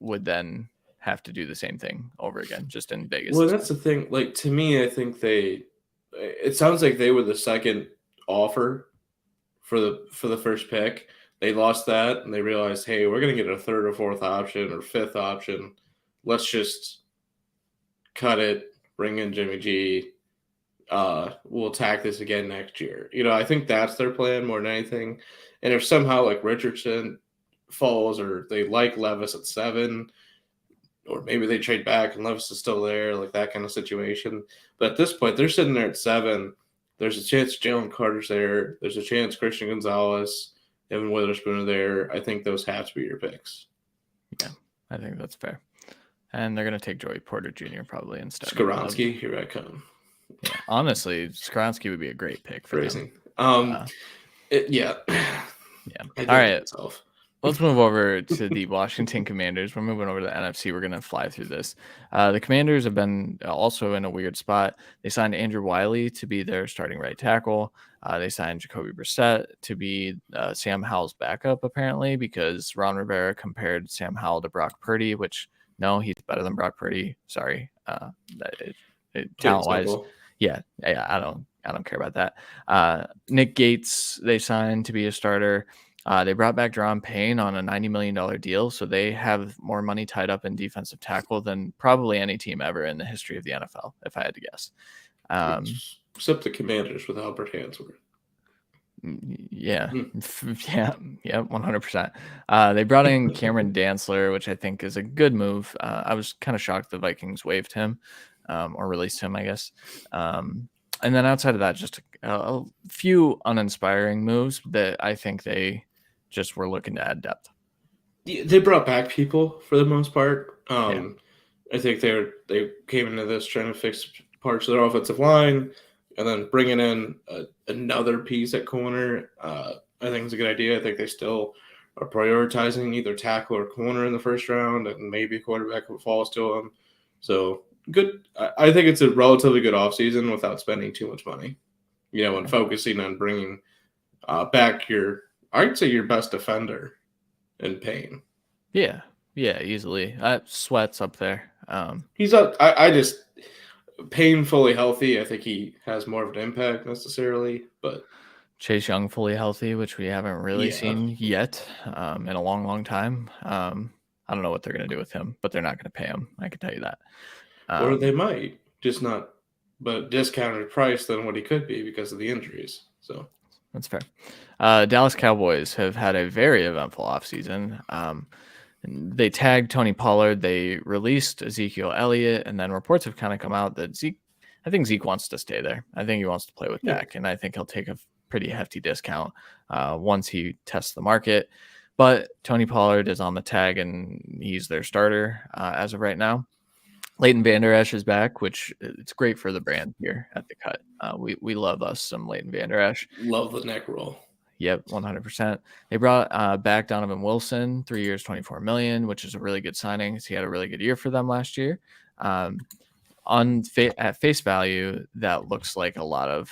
would then have to do the same thing over again, just in Vegas. Well, that's the thing. Like, to me, I think it sounds like they were the second offer for the first pick. They lost that, and they realized, hey, we're going to get a third or fourth option or fifth option. Let's just cut it, bring in Jimmy G. We'll attack this again next year. I think that's their plan more than anything. And if somehow, like, Richardson falls, or they like Levis at 7, or maybe they trade back and Levis is still there, like that kind of situation. But at this point, they're sitting there at 7 There's a chance Jalen Carter's there. There's a chance Christian Gonzalez, Evan Witherspoon are there. I think those have to be your picks. Yeah, I think that's fair. And they're going to take Joey Porter Jr. probably instead. Skoronski, here I come. Yeah, honestly, Skoronski would be a great pick for Phrasing. them. Yeah. All right. Let's move over to the Washington Commanders. We're moving over to the NFC. We're going to fly through this. The Commanders have been also in a weird spot. They signed Andrew Wiley to be their starting right tackle. They signed Jacoby Brissett to be Sam Howell's backup, apparently, because Ron Rivera compared Sam Howell to Brock Purdy, which, no, he's better than Brock Purdy. Sorry. Talent-wise. Yeah, I don't care about that. Nick Gates, they signed to be a starter. They brought back Deron Payne on a $90 million deal, so they have more money tied up in defensive tackle than probably any team ever in the history of the NFL, if I had to guess. Except the Commanders with Albert Hansworth. Yeah, 100%. They brought in Cameron Dantzler, which I think is a good move. I was kind of shocked the Vikings waived him or released him, I guess. And then outside of that, just a few uninspiring moves that I think they just were looking to add depth. They brought back people for the most part. I think they came into this trying to fix parts of their offensive line, and then bringing in another piece at corner. I think it's a good idea. I think they still are prioritizing either tackle or corner in the first round, and maybe a quarterback who falls to them. So good. I think it's a relatively good offseason without spending too much money. And focusing on bringing back I'd say your best defender in Payne. Yeah, easily. Sweat's up there. He's up. I just Payne fully healthy. I think he has more of an impact necessarily, but Chase Young fully healthy, which we haven't really seen yet in a long, long time. I don't know what they're going to do with him, but they're not going to pay him. I can tell you that. Or they might, just not, but discounted price than what he could be because of the injuries. So that's fair. Dallas Cowboys have had a very eventful offseason. They tagged Tony Pollard. They released Ezekiel Elliott, and then reports have kind of come out that I think Zeke wants to stay there. I think he wants to play with Dak, and I think he'll take a pretty hefty discount once he tests the market. But Tony Pollard is on the tag, and he's their starter as of right now. Leighton Vander Esch is back, which it's great for the brand here at the Cut. We love us some Leighton Vander Esch. Love the neck roll. Yep, 100%. They brought back Donovan Wilson, 3 years, $24 million, which is a really good signing. He had a really good year for them last year. At face value, that looks like a lot of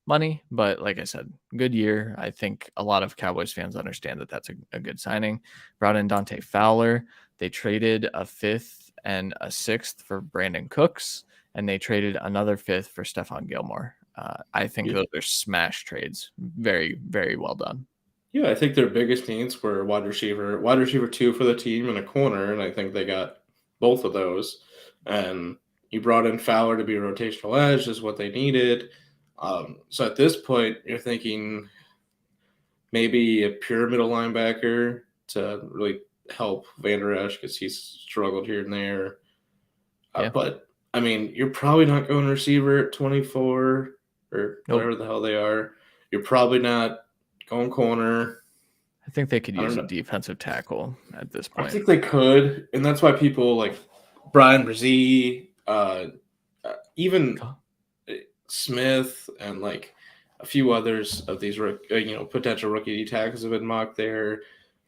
money, but like I said, good year. I think a lot of Cowboys fans understand that that's a good signing. Brought in Dante Fowler. They traded a 5th and a 6th for Brandon Cooks, and they traded another 5th for Stephon Gilmore. I think those are smash trades. Very, very well done. Yeah, I think their biggest needs were wide receiver 2 for the team and a corner, and I think they got both of those. And you brought in Fowler to be a rotational edge is what they needed. So at this point, you're thinking maybe a pure middle linebacker to really help Vander Esch because he's struggled here and there. But, I mean, you're probably not going receiver at 24 or whatever the hell they are. You're probably not going corner. I think they could use a defensive tackle at this point. I think they could, and that's why people like Brian Brzee, even Smith, and like a few others of these potential rookie D tackles have been mocked there.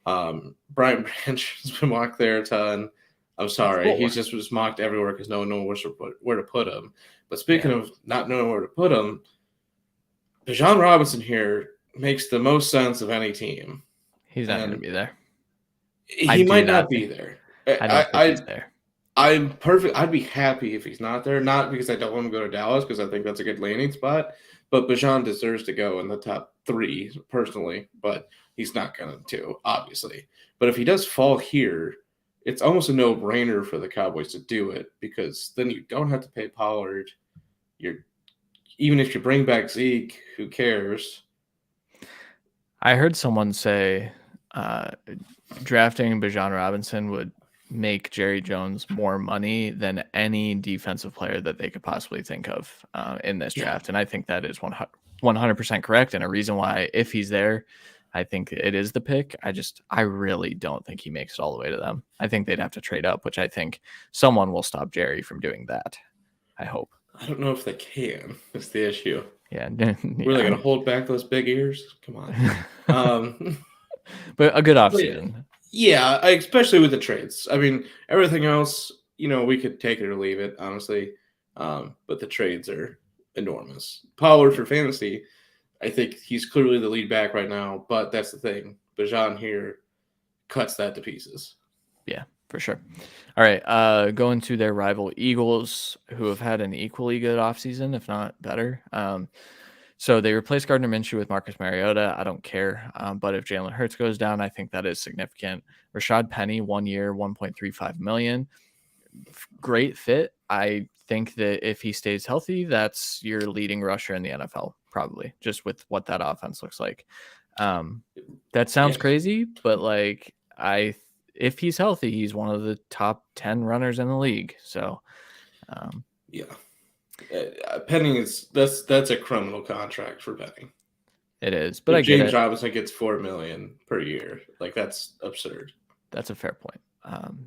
Brian Branch has been mocked there a ton. I'm sorry, he's just mocked everywhere because no one knows where to put him. But speaking of not knowing where to put him, Bijan Robinson here makes the most sense of any team. He's not going to be there. He might not be there. I don't think he's there. I'm perfect. I'd be happy if he's not there. Not because I don't want him to go to Dallas, because I think that's a good landing spot. But Bijan deserves to go in the top 3 personally. But he's not going to, obviously. But if he does fall here, it's almost a no-brainer for the Cowboys to do it, because then you don't have to pay Pollard. Even if you bring back Zeke, who cares? I heard someone say drafting Bijan Robinson would make Jerry Jones more money than any defensive player that they could possibly think of in this Yeah. draft. And I think that is 100% correct. And a reason why, if he's there, I think it is the pick. I really don't think he makes it all the way to them. I think they'd have to trade up, which I think someone will stop Jerry from doing that. I hope. I don't know if they can. That's the issue. Yeah. Really going to hold back those big ears? Come on. But a good offseason. Yeah, especially with the trades. I mean, everything else, we could take it or leave it, honestly. But the trades are enormous. Pollard for fantasy, I think he's clearly the lead back right now, but that's the thing. Bijan here cuts that to pieces. Yeah, for sure. All right, going to their rival Eagles, who have had an equally good offseason, if not better. So they replaced Gardner Minshew with Marcus Mariota. I don't care. But if Jalen Hurts goes down, I think that is significant. Rashad Penny, 1 year, $1.35 million. Great fit. I think that if he stays healthy, that's your leading rusher in the NFL, probably, just with what that offense looks like. That sounds crazy, but if he's healthy, he's one of the top 10 runners in the league. So, yeah. Penny that's a criminal contract for Penny. It is, but if James Robinson gets $4 million per year, that's absurd. That's a fair point.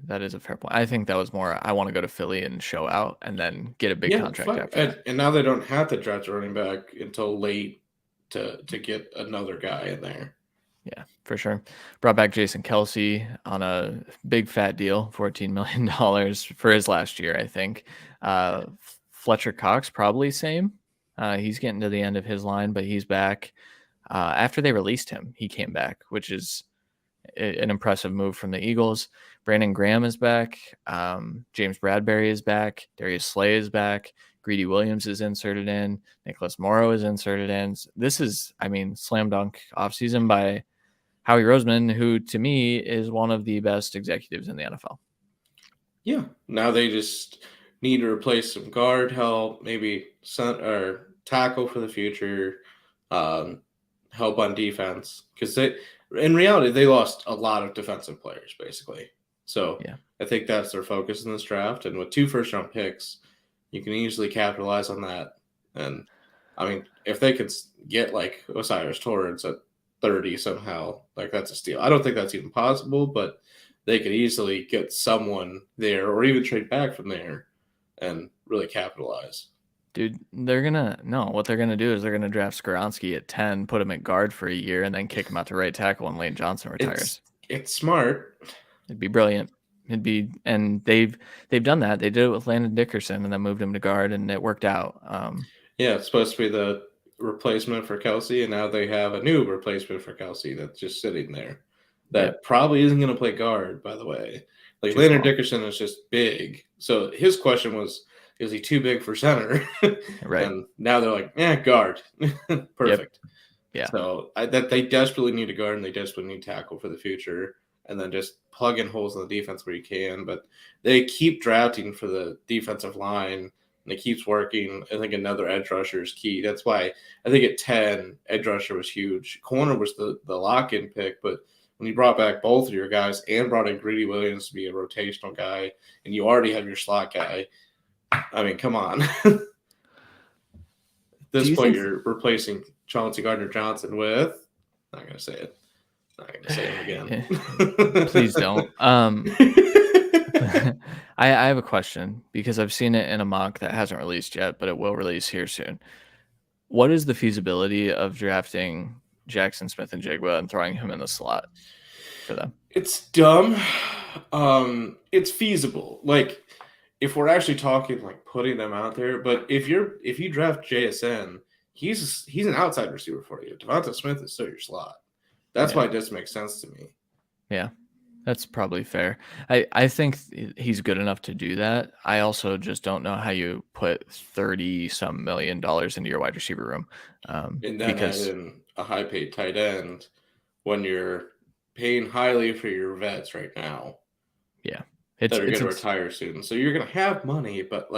That is a fair point. I think that was more, I want to go to Philly and show out and then get a big contract after that. And now they don't have to draft a running back until late to get another guy in there. Yeah, for sure. Brought back Jason Kelce on a big fat deal, $14 million for his last year, I think. Fletcher Cox, probably same. He's getting to the end of his line, but he's back. After they released him, he came back, which is an impressive move from the Eagles. Brandon Graham is back. James Bradbury is back. Darius Slay is back. Greedy Williams is inserted in. Nicholas Morrow is inserted in. This is, slam dunk offseason by Howie Roseman, who to me is one of the best executives in the NFL. Yeah. Now they just need to replace some guard help, maybe or tackle for the future, help on defense. Because in reality, they lost a lot of defensive players, basically. So yeah. I think that's their focus in this draft. And with 2 first-round picks, you can easily capitalize on that. And, if they could get, Osiris Torrance at 30 somehow, that's a steal. I don't think that's even possible, but they could easily get someone there or even trade back from there and really capitalize. Dude, what they're going to do is they're going to draft Skoronski at 10, put him at guard for a year, and then kick him out to right tackle when Lane Johnson retires. It's smart. It'd be brilliant. And they've done that. They did it with Landon Dickerson and then moved him to guard, and it worked out. Yeah, it's supposed to be the replacement for Kelce, and now they have a new replacement for Kelce that's just sitting there. That probably isn't going to play guard, by the way. Landon Dickerson is just big. So his question was, is he too big for center? Right. And now they're like, guard. Perfect. Yep. Yeah. So that they desperately need a guard and they desperately need tackle for the future. And then just plug in holes in the defense where you can. But they keep drafting for the defensive line. And it keeps working. I think another edge rusher is key. That's why I think at 10, edge rusher was huge. Corner was the lock-in pick, but when you brought back both of your guys and brought in Greedy Williams to be a rotational guy, and you already have your slot guy, come on. At this point, you're replacing Chauncey Gardner-Johnson with – not going to say it. Not going to say him again. Please don't. I have a question because I've seen it in a mock that hasn't released yet, but it will release here soon. What is the feasibility of drafting Jackson Smith-Njigba and throwing him in the slot for them? It's dumb. It's feasible. If we're actually talking putting them out there, but if you draft JSN, he's an outside receiver for you. Devonta Smith is still your slot. That's why it doesn't make sense to me. Yeah. That's probably fair. I think he's good enough to do that. I also just don't know how you put $30-some million into your wide receiver room. And then because in a high-paid tight end when you're paying highly for your vets right now. Yeah. That are going to retire soon. So you're going to have money, but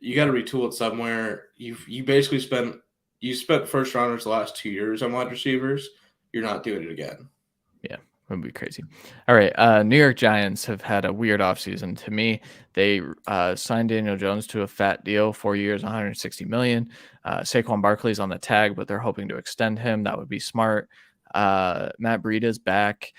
you got to retool it somewhere. You basically spent first rounders the last 2 years on wide receivers. You're not doing it again. Yeah. Would be crazy. All right. New York Giants have had a weird offseason. To me, they signed Daniel Jones to a fat deal, 4 years, 160 million. Saquon Barkley's on the tag, but they're hoping to extend him. That would be smart. Matt Breida's back.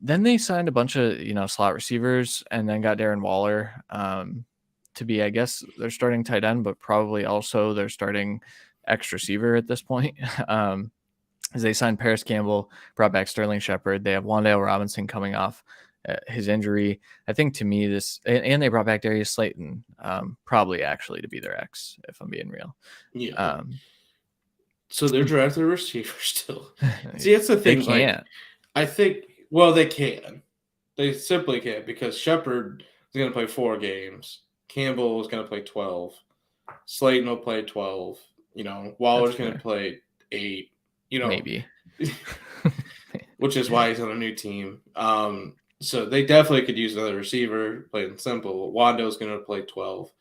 Then they signed a bunch of slot receivers, and then got Darren Waller to be, I guess, their starting tight end, but probably also their starting X receiver at this point. As they signed Paris Campbell, brought back Sterling Shepard. They have Wan'Dale Robinson coming off his injury. I think to me and they brought back Darius Slayton, probably actually to be their X, if I'm being real. Yeah. So they're drafting a receiver still. See, that's the thing. They can't. I think, well, they can. They simply can't, because Shepard is going to play 4 games. Campbell is going to play 12. Slayton will play 12. Waller's going to play 8. Maybe. Which is why he's on a new team. So they definitely could use another receiver, plain simple. Wando's going to play 12.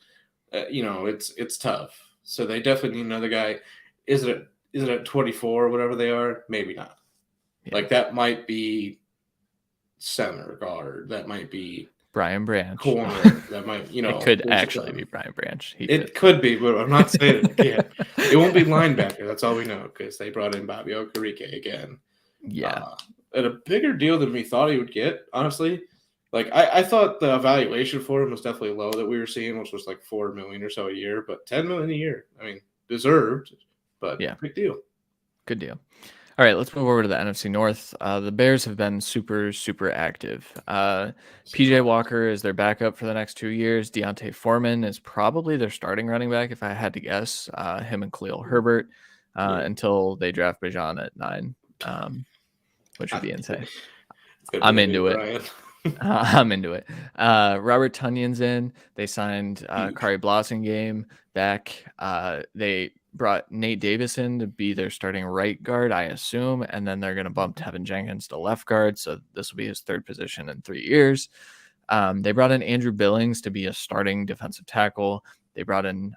It's tough. So they definitely need another guy. Is it at 24 or whatever they are? Maybe not. Yeah. Like, that might be center guard. That might be Brian Branch. Corner. That might, it could actually be Brian Branch. It could be, but I'm not saying it can't. It won't be linebacker. That's all we know, because they brought in Bobby Okereke again. Yeah. At a bigger deal than we thought he would get, honestly. Like, I thought the evaluation for him was definitely low that we were seeing, which was like $4 million or so a year, but $10 million a year. I mean, deserved, but yeah, big deal. Good deal. All right, let's move over to the NFC North. The Bears have been super, super active. PJ Walker is their backup for the next 2 years. Deontay Foreman is probably their starting running back, if I had to guess. Him and Khalil Herbert until they draft Bijan at 9, which would be insane. I'm into it. I'm into it. Robert Tunyon's in. They signed Kari Blasingame back. They brought Nate Davis in to be their starting right guard, I assume, and then they're going to bump Tevin Jenkins to left guard, so this will be his 3rd position in 3 years. They brought in Andrew Billings to be a starting defensive tackle. They brought in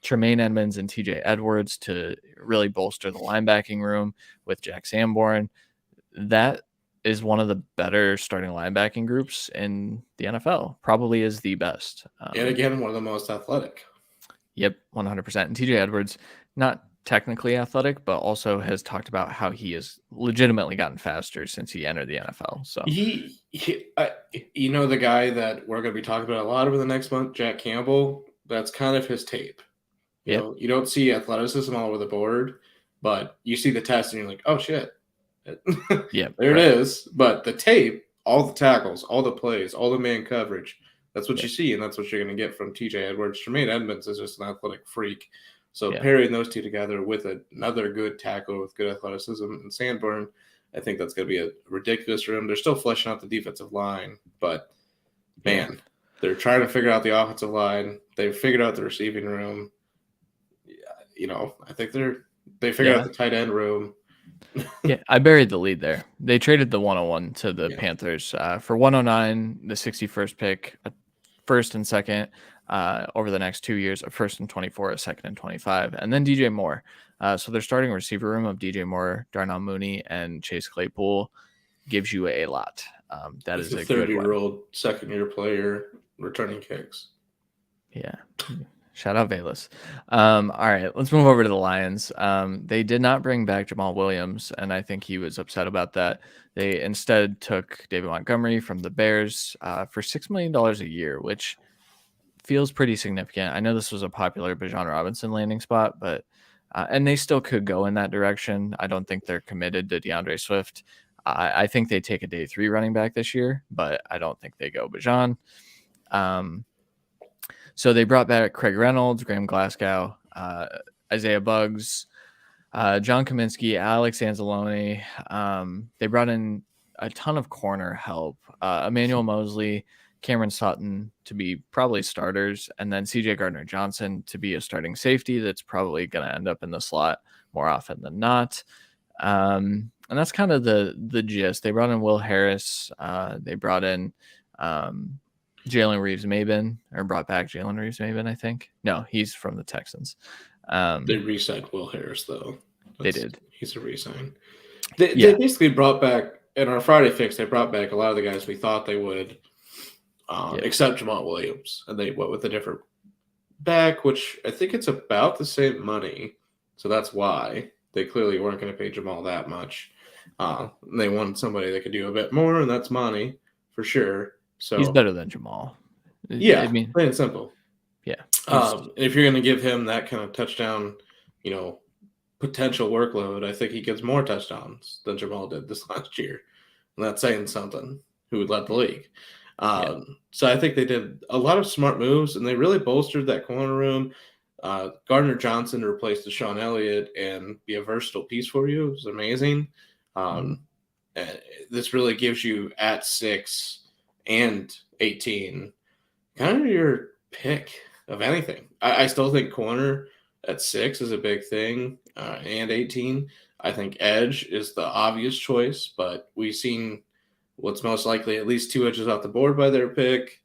Tremaine Edmonds and TJ Edwards to really bolster the linebacking room with Jack Sanborn. That is one of the better starting linebacking groups in the NFL. Probably is the best. And again, one of the most athletic. Yep, 100%. And TJ Edwards, not technically athletic, but also has talked about how he has legitimately gotten faster since he entered the NFL. So he the guy that we're going to be talking about a lot over the next month, Jack Campbell, that's kind of his tape. You don't see athleticism all over the board, but you see the test and you're like, oh shit. Yeah, there it is. But the tape, all the tackles, all the plays, all the man coverage, that's what you see, and that's what you're going to get from TJ Edwards. Tremaine Edmonds is just an athletic freak. So pairing those two together with another good tackle with good athleticism and Sanborn, I think that's going to be a ridiculous room. They're still fleshing out the defensive line, but man, they're trying to figure out the offensive line. They've figured out the receiving room. I think they figured out the tight end room. Yeah, I buried the lead there. They traded the 101 to the Panthers for 109, the 61st pick, a 1st and 2nd over the next 2 years, a 1st and 24, a 2nd and 25, and then DJ Moore. So their starting receiver room of DJ Moore, Darnell Mooney, and Chase Claypool gives you a lot. That is a 30-year-old second-year player returning kicks. Yeah. Shout out Bayless. All right, let's move over to the Lions. They did not bring back Jamal Williams, and I think he was upset about that. They instead took David Montgomery from the Bears for $6 million a year, which feels pretty significant. I know this was a popular Bijan Robinson landing spot, but and they still could go in that direction. I don't think they're committed to DeAndre Swift. I think they take a day 3 running back this year, but I don't think they go Bijan. So they brought back Craig Reynolds, Graham Glasgow, Isaiah Buggs, John Kaminsky, Alex Anzalone. They brought in a ton of corner help. Emmanuel Mosley, Cameron Sutton to be probably starters, and then CJ Gardner-Johnson to be a starting safety that's probably going to end up in the slot more often than not. And that's kind of the gist. They brought in Will Harris. They brought in Jalen Reeves-Maybin, or brought back Jalen Reeves-Maybin, I think. No, he's from the Texans. They re-signed Will Harris, though. They did. He's a re-sign. They basically brought back in our Friday fix, they brought back a lot of the guys we thought they would, except Jamal Williams, and they went with a different back, which I think it's about the same money. So that's why they clearly weren't going to pay Jamal that much. They wanted somebody that could do a bit more, and that's Monty for sure. So he's better than Jamal. Yeah, I mean, plain and simple. Yeah. If you're going to give him that kind of touchdown, potential workload, I think he gets more touchdowns than Jamal did this last year. And that's saying something. Who would led the league? So I think they did a lot of smart moves, and they really bolstered that corner room. Gardner Johnson to replace Deshaun Elliott and be a versatile piece for you is amazing. And this really gives you at 6 and 18 kind of your pick of anything. I still think corner at 6 is a big thing, and 18. I think edge is the obvious choice, but we've seen what's most likely at least 2 edges off the board by their pick.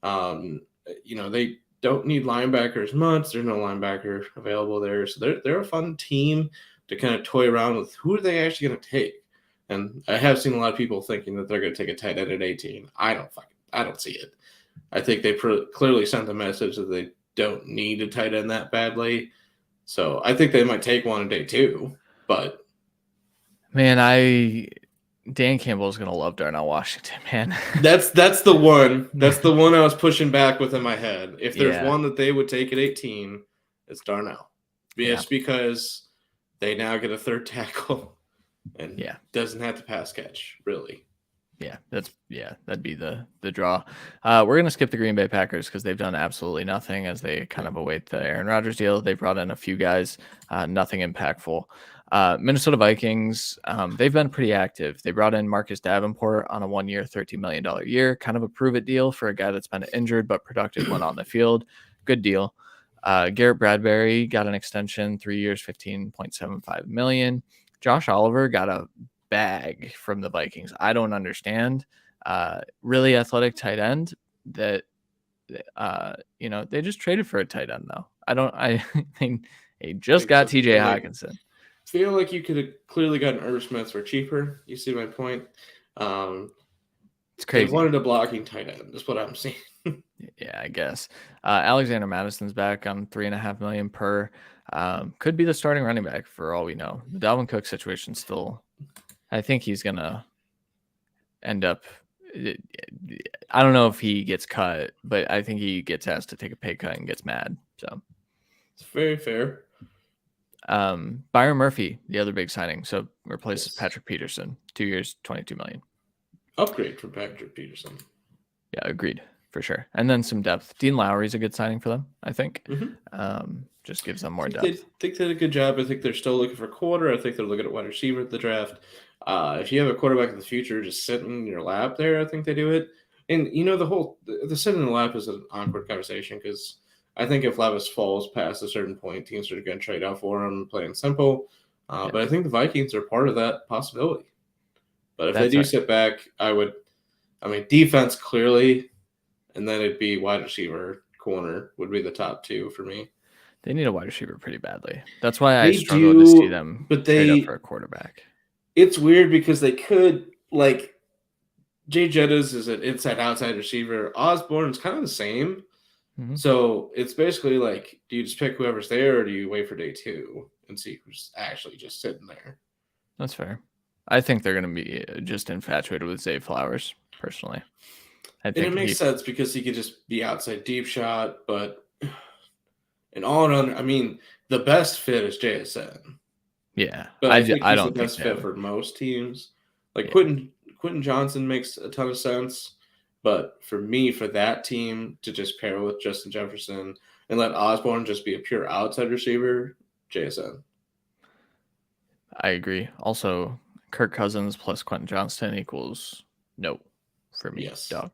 They don't need linebackers much. There's no linebacker available there. So they're a fun team to kind of toy around with. Who are they actually going to take? And I have seen a lot of people thinking that they're going to take a tight end at 18. I don't see it. I think they clearly sent the message that they don't need a tight end that badly. So I think they might take one on day 2. But man, Dan Campbell is gonna love Darnell Washington, man. That's the one. That's the one I was pushing back with in my head. If there's one that they would take at 18, it's Darnell. Just because they now get a third tackle and doesn't have to pass catch, really. That'd be the draw. We're gonna skip the Green Bay Packers because they've done absolutely nothing as they kind of await the Aaron Rodgers deal. They brought in a few guys, nothing impactful. Minnesota Vikings, they've been pretty active. They brought in Marcus Davenport on a 1-year, $13 million year, kind of a prove-it deal for a guy that's been injured but productive when on the field. Good deal. Garrett Bradbury got an extension, 3 years, $15.75 million. Josh Oliver got a bag from the Vikings. I don't understand. Really athletic tight end that, they just traded for a tight end though. I think they just got TJ Hawkinson. Feel like you could have clearly gotten Irv Smith for cheaper. You see my point? It's crazy. They wanted a blocking tight end. Is what I'm seeing. Yeah, I guess. Alexander Madison's back on $3.5 million per. Could be the starting running back for all we know. The Dalvin Cook situation still. I think he's gonna end up. I don't know if he gets cut, but I think he gets asked to take a pay cut and gets mad. So it's very fair. Byron Murphy, the other big signing, so replaces Patrick Peterson, 2 years, $22 million. Upgrade for Patrick Peterson. Yeah, agreed for sure. And then some depth. Dean Lowry's a good signing for them, I think. Just gives them more depth. I think they did a good job. I think they're still looking for quarter. I think they're looking at wide receiver at the draft. If you have a quarterback in the future just sitting in your lap there, I think they do it. And the sitting in the lap is an awkward conversation because I think if Levis falls past a certain point, teams are going to trade out for him, plain simple. But I think the Vikings are part of that possibility. But if they do sit back, defense clearly, and then it'd be wide receiver, corner would be the top 2 for me. They need a wide receiver pretty badly. That's why I struggle to see them trade up for a quarterback. It's weird because they could, Jay Jettas is an inside-outside receiver. Osborne's kind of the same. Mm-hmm. So it's basically do you just pick whoever's there or do you wait for day 2 and see who's actually just sitting there? That's fair. I think they're going to be just infatuated with Zay Flowers, personally. And it makes sense because he could just be outside deep shot, but in all around, the best fit is JSN. Yeah. But I don't think the best fit for most teams. Quentin Johnson makes a ton of sense. But for me, for that team to just pair with Justin Jefferson and let Osborne just be a pure outside receiver, JSN. I agree. Also, Kirk Cousins plus Quentin Johnston equals no for me. Yes. Dog.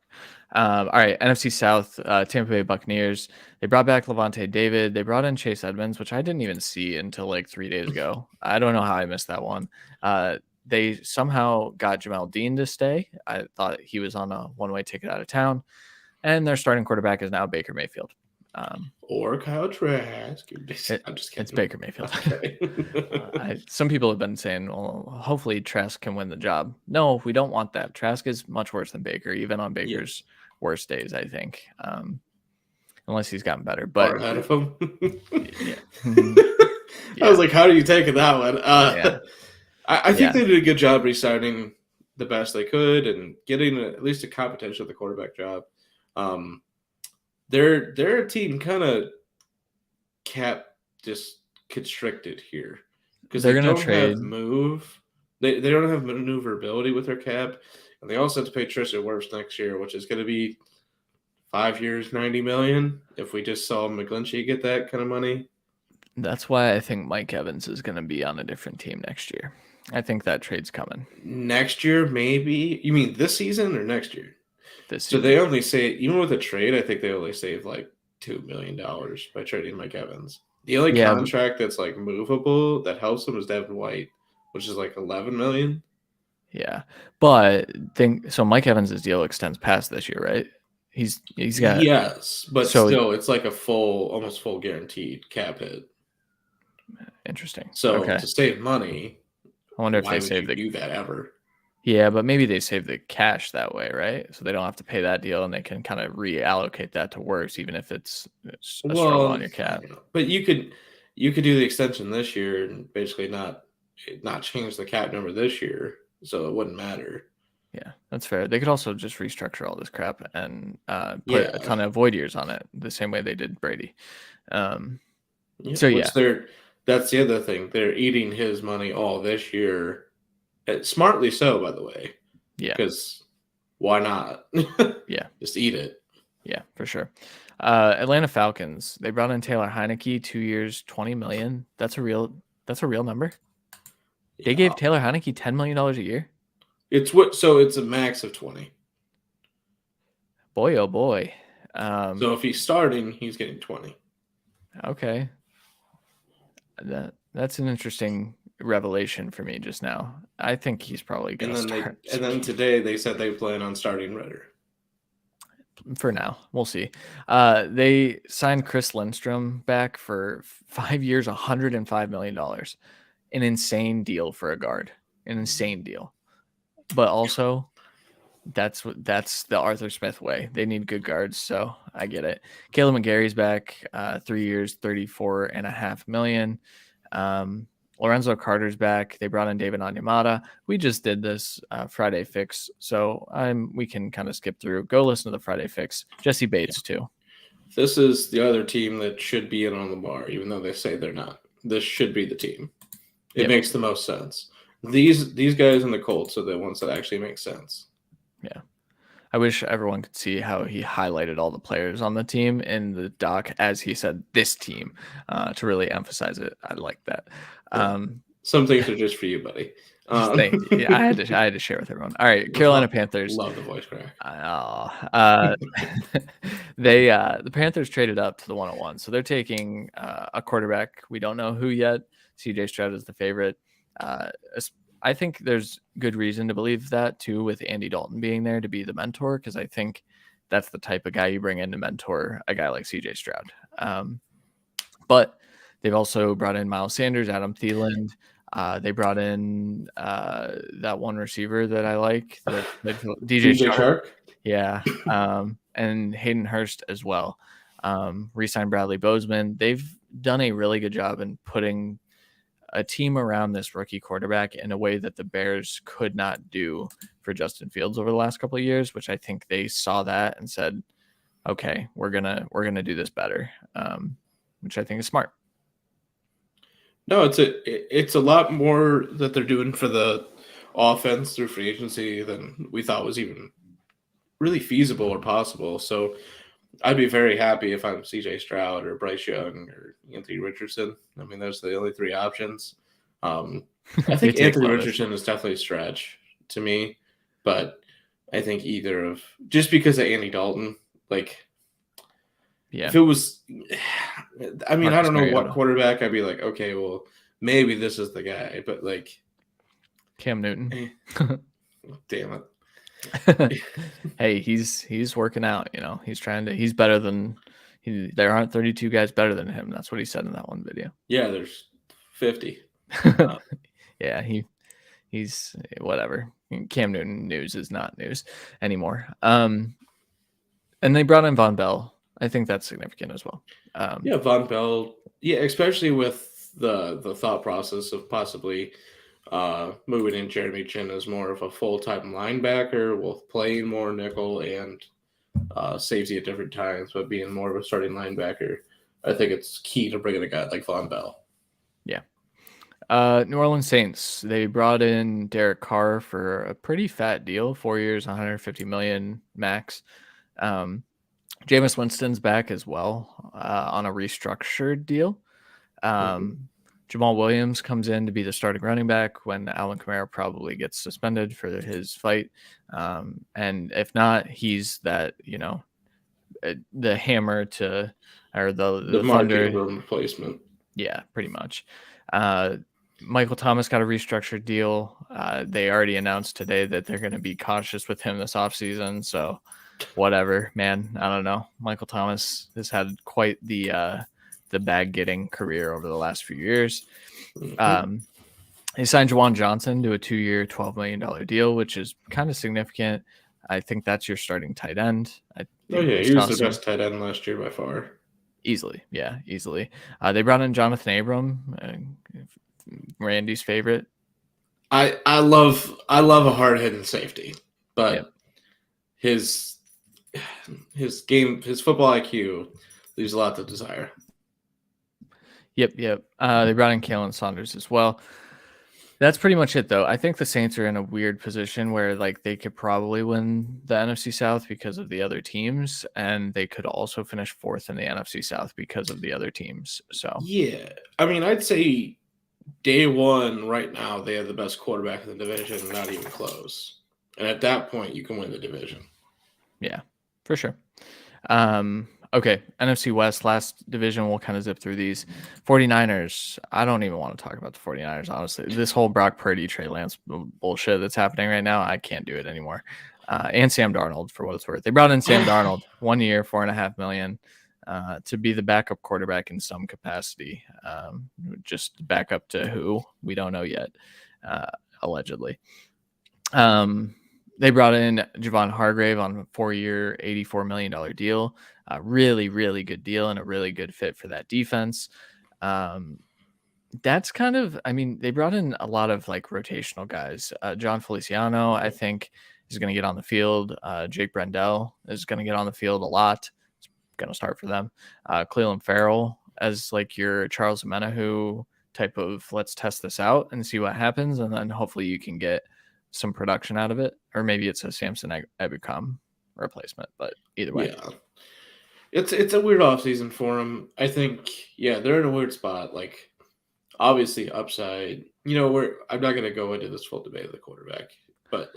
All right. NFC South, Tampa Bay Buccaneers. They brought back Levante David. They brought in Chase Edmonds, which I didn't even see until 3 days ago. I don't know how I missed that one. They somehow got Jamel Dean to stay. I thought he was on a one-way ticket out of town. And their starting quarterback is now Baker Mayfield. Or Kyle Trask. I'm just It's kidding. Baker Mayfield. Okay. Some people have been saying, well, hopefully Trask can win the job. No, we don't want that. Trask is much worse than Baker, even on Yeah. Baker's worst days, I think. Unless he's gotten better. Far But ahead of him. yeah. I was like, how do you take that one? Yeah. I think Yeah. they did a good job restarting the best they could and getting at least a competition at the quarterback job. Their team kind of cap just constricted here because They're they gonna don't trade. have move. They don't have maneuverability with their cap, and they also have to pay Tristan Wirfs next year, which is going to be 5 years, $90 million. If we just saw McGlinchey get that kind of money, That's why I think Mike Evans is gonna be on a different team next year. I think that trade's coming next year maybe. You mean this season or next year? this So season. they only save, even with a trade, I think they only save like $2 million by trading Mike Evans. The only Yeah. contract that's like movable that helps them is Devin White, which is like $11 million. Yeah. But so Mike Evans' deal extends past this year, right? He's got Yes, but so still, it's like a almost full guaranteed cap hit. interesting. So Okay. to save money, I wonder if why they would save you do that ever? Yeah, but maybe they save the cash that way, right? So they don't have to pay that deal and they can kind of reallocate that to worse, even if it's a struggle on your I cap. don't know. But you could do the extension this year and basically not change the cap number this year, so it wouldn't matter. Yeah, that's fair. They could also just restructure all this crap and put a Yeah. ton of void years on it, the same way they did Brady. That's the other thing. They're eating his money all this year. Smartly so, by the way. Yeah. Because why not? Yeah. Just eat it. Yeah, for sure. Atlanta Falcons, they brought in Taylor Heineke, 2 years, $20 million. That's a real number. They gave Taylor Heineke $10 million a year. So it's a max of 20. Boy, oh boy. So if he's starting, he's getting 20. Okay. That's an interesting revelation for me just now. I think he's probably going to start. And then today they said they plan on starting Ritter. For now, we'll see. They signed Chris Lindstrom back for 5 years, $105 million. An insane deal for a guard. An insane deal. But also, that's the Arthur Smith way. They need good guards, so I get it. Caleb McGarry's back, 3 years, $34.5 million. Lorenzo Carter's back. They brought in David Onyemata. We just did this Friday Fix, so we can kind of skip through. Go listen to the Friday Fix. Jesse Bates too. This is the other team that should be in on the bar, even though they say they're not. This should be the team. It makes the most sense. These guys in the Colts are the ones that actually make sense. Yeah. I wish everyone could see how he highlighted all the players on the team in the doc as he said this team to really emphasize it. I like that. Some things are just for you, buddy. Yeah, I had to share with everyone. All right, Carolina Panthers. Love the voice crack. The Panthers traded up to the 101, so they're taking a quarterback. We don't know who yet. CJ Stroud is the favorite. I think there's good reason to believe that too, with Andy Dalton being there to be the mentor, because I think that's the type of guy you bring in to mentor a guy like CJ Stroud. But they've also brought in Miles Sanders, Adam Thielen. They brought in that one receiver that I like, DJ Chark. Yeah. And Hayden Hurst as well. Re-signed Bradley Bozeman. They've done a really good job in putting a team around this rookie quarterback in a way that the Bears could not do for Justin Fields over the last couple of years, which I think they saw that and said, okay, we're gonna do this better, which I think is smart. No, it's a lot more that they're doing for the offense through free agency than we thought was even really feasible or possible. So I'd be very happy if I'm CJ Stroud or Bryce Young or Anthony Richardson. I mean, those are the only three options. I think Anthony Richardson is definitely a stretch to me, but I think either of just because of Andy Dalton, like, yeah, if it was, I mean, Marcus I don't know Mariota. what quarterback I'd be like, okay, well, maybe this is the guy, but like Cam Newton. Damn it. Hey, he's working out, he's better than, There aren't 32 guys better than him. That's what he said in that one video. Yeah, there's 50. Yeah, he's whatever. Cam Newton news is not news anymore. And they brought in Von Bell. I think that's significant as well. Yeah, Von Bell. Yeah, especially with the thought process of possibly moving in Jeremy Chin as more of a full-time linebacker, with playing more nickel and safety at different times, but being more of a starting linebacker. I think it's key to bringing a guy like Von Bell. Yeah. New Orleans Saints, they brought in Derek Carr for a pretty fat deal, 4 years, 150 million max. Jameis Winston's back as well on a restructured deal. Jamal Williams comes in to be the starting running back when Alvin Kamara probably gets suspended for his fight. And if not, he's that, the hammer to, or the Mark thunder Ingram replacement. Yeah, pretty much. Michael Thomas got a restructured deal. They already announced today that they're going to be cautious with him this offseason. So whatever, man. I don't know. Michael Thomas has had quite the bag getting career over the last few years. He signed Juwan Johnson to a 2-year, $12 million deal, which is kind of significant. I think that's your starting tight end. He was the best tight end last year by far. Easily. Yeah, easily. They brought in Jonathan Abram, Randy's favorite. I love a hard-hitting safety, but his football IQ leaves a lot to desire. Yep. They brought in Kalen Saunders as well. That's pretty much it, though. I think the Saints are in a weird position where they could probably win the NFC South because of the other teams, and they could also finish 4th in the NFC South because of the other teams. So yeah, I mean, I'd say day one right now they have the best quarterback in the division, not even close. And at that point, you can win the division. Yeah, for sure. Okay, NFC West, last division. We'll kind of zip through these. 49ers. I don't even want to talk about the 49ers, honestly. This whole Brock Purdy, Trey Lance bullshit that's happening right now, I can't do it anymore. And Sam Darnold, for what it's worth. They brought in Sam Darnold, 1 year, $4.5 million, to be the backup quarterback in some capacity. Just backup to who? We don't know yet, allegedly. They brought in Javon Hargrave on a 4-year, $84 million deal. Really, really good deal and a really good fit for that defense. That's kind of, they brought in a lot of rotational guys. John Feliciano, I think, is going to get on the field. Jake Brendel is going to get on the field a lot. It's going to start for them. Cleveland Farrell as your Charles Omenihu type of let's test this out and see what happens. And then hopefully you can get some production out of it, or maybe it's a Samson Ebukam replacement, but either way. Yeah. It's a weird offseason for them. I think, they're in a weird spot. Obviously upside, I'm not going to go into this full debate of the quarterback, but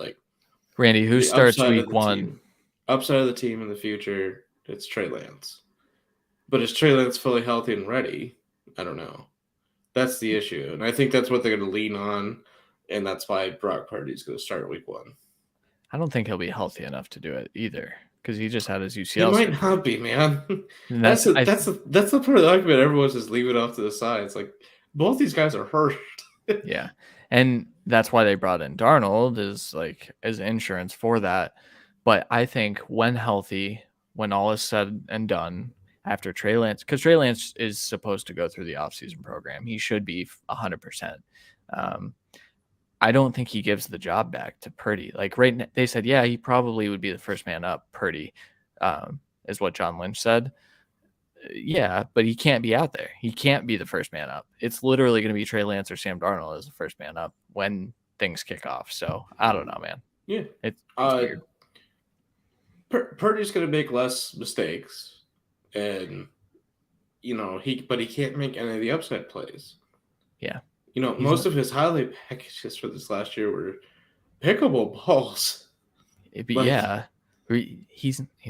Randy, who starts week one? Upside of the team in the future, it's Trey Lance. But is Trey Lance fully healthy and ready? I don't know. That's the issue. And I think that's what they're going to lean on. And that's why Brock Purdy's going to start week 1. I don't think he'll be healthy enough to do it either, because he just had his UCL. He might not be, man. That's the part of the argument everyone's just leaving off to the side. It's both these guys are hurt. Yeah, and that's why they brought in Darnold as insurance for that. But I think when healthy, when all is said and done, after Trey Lance, because Trey Lance is supposed to go through the offseason program, he should be 100%. I don't think he gives the job back to Purdy. They said, he probably would be the first man up. Purdy, is what John Lynch said. Yeah, but he can't be out there. He can't be the first man up. It's literally going to be Trey Lance or Sam Darnold as the first man up when things kick off. So I don't know, man. Yeah, it's weird. Purdy's going to make less mistakes, and he can't make any of the upside plays. Yeah. Most of his highlight packages for this last year were pickable balls. He's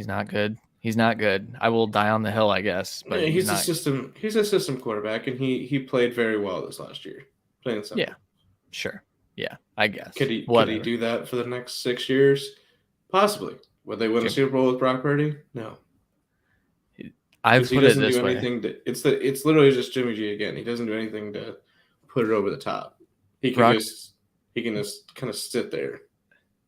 not good. He's not good. I will die on the hill, I guess. But he's a system quarterback, and he played very well this last year. Plain and simple. Yeah, sure. Yeah, I guess. Could he do that for the next 6 years? Possibly. Would they win a Super Bowl with Brock Purdy? No. I've because he put it doesn't do this way. anything to. It's literally just Jimmy G again. He doesn't do anything to put it over the top. He can Brock just kind of sit there.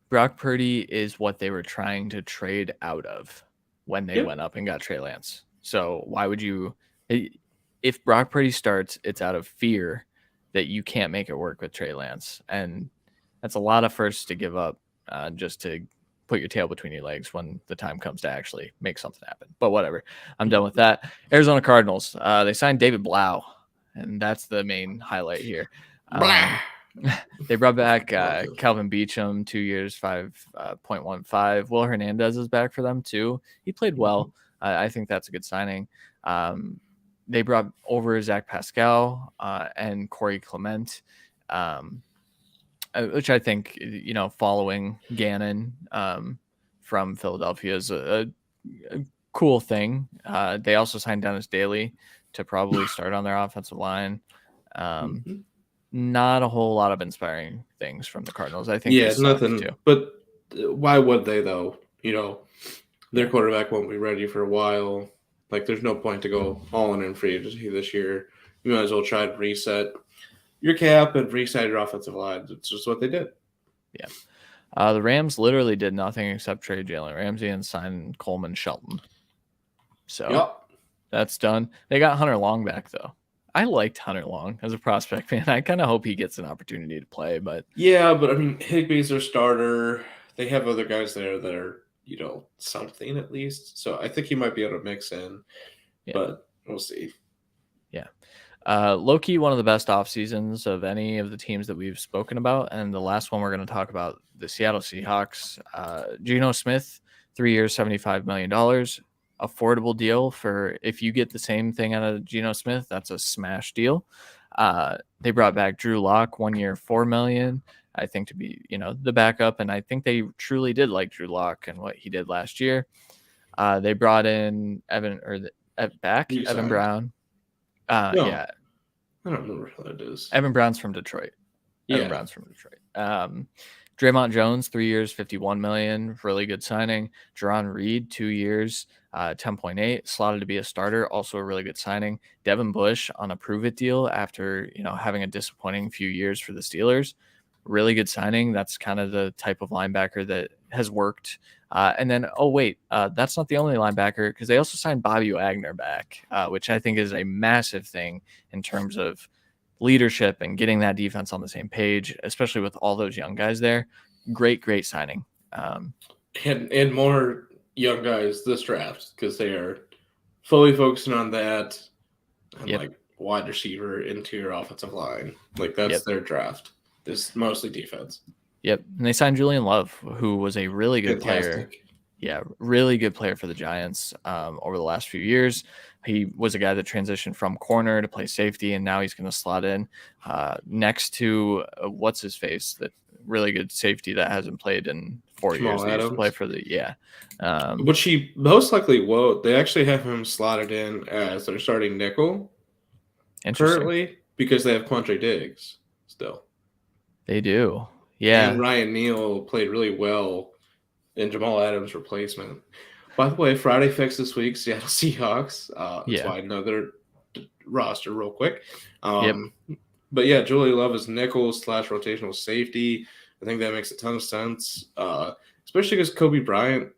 Brock Purdy is what they were trying to trade out of when they Yep. went up and got Trey Lance. So why would you? If Brock Purdy starts, it's out of fear that you can't make it work with Trey Lance, and that's a lot of firsts to give up just to put your tail between your legs when the time comes to actually make something happen. But whatever, I'm done with that. Arizona Cardinals, they signed David Blau, and that's the main highlight here. Blah. They brought back Love him. Calvin Beecham, 2 years, 5.15. Will Hernandez is back for them too. He played well. I think that's a good signing. They brought over Zach Pascal and Corey Clement, which I think, following Gannon from Philadelphia is a cool thing. They also signed Dennis Daly to probably start on their offensive line. Mhm. Not a whole lot of inspiring things from the Cardinals. I think Yeah, they suck, nothing. too. But why would they though? Their quarterback won't be ready for a while. Like, there's no point to go all in free agency this year. You might as well try to reset your cap and reset your offensive line. It's just what they did. The Rams literally did nothing except trade Jalen Ramsey and sign Coleman Shelton. So Yep. that's done. They got Hunter Long back, though. I liked Hunter Long as a prospect, man. I kind of hope he gets an opportunity to play, but Yeah, but I mean, Higbee's their starter. They have other guys there that are, something at least. So I think he might be able to mix in, but we'll see. low-key one of the best off seasons of any of the teams that we've spoken about. And the last one we're going to talk about, the Seattle Seahawks. Geno Smith, 3 years, $75 million. Affordable deal for if you get the same thing out of Geno Smith, that's a smash deal. They brought back Drew Lock, 1 year, $4 million. I think to be, the backup. And I think they truly did like Drew Lock and what he did last year. They brought in Evan Brown. No, Yeah. I don't remember who that is. Evan Brown's from Detroit. Evan Brown's from Detroit. Draymond Jones, 3 years, $51 million. Really good signing. Jerron Reed, 2 years, $10.8. Slotted to be a starter. Also a really good signing. Devin Bush on a prove-it deal after, having a disappointing few years for the Steelers. Really good signing. That's kind of the type of linebacker that has worked. And then, that's not the only linebacker, because they also signed Bobby Wagner back, which I think is a massive thing in terms of leadership and getting that defense on the same page, especially with all those young guys there. Great signing. And more young guys this draft, because they are fully focusing on that and like wide receiver, interior offensive line. Like, that's their draft. It's mostly defense. Yep. And they signed Julian Love, who was a really good player. Yeah, really good player for the Giants over the last few years. He was a guy that transitioned from corner to play safety, and now he's going to slot in next to what's his face, that really good safety that hasn't played in 4 years. He used to play for the which he most likely won't. They actually have him slotted in as their starting nickel currently, because they have Quandre Diggs still. They do. Yeah. And Ryan Neal played really well in Jamal Adams' replacement. By the way, Friday fix this week, Seattle Seahawks. That's why I know their roster real quick. But yeah, Julie Love is nickel / rotational safety. I think that makes a ton of sense, especially because Kobe Bryant,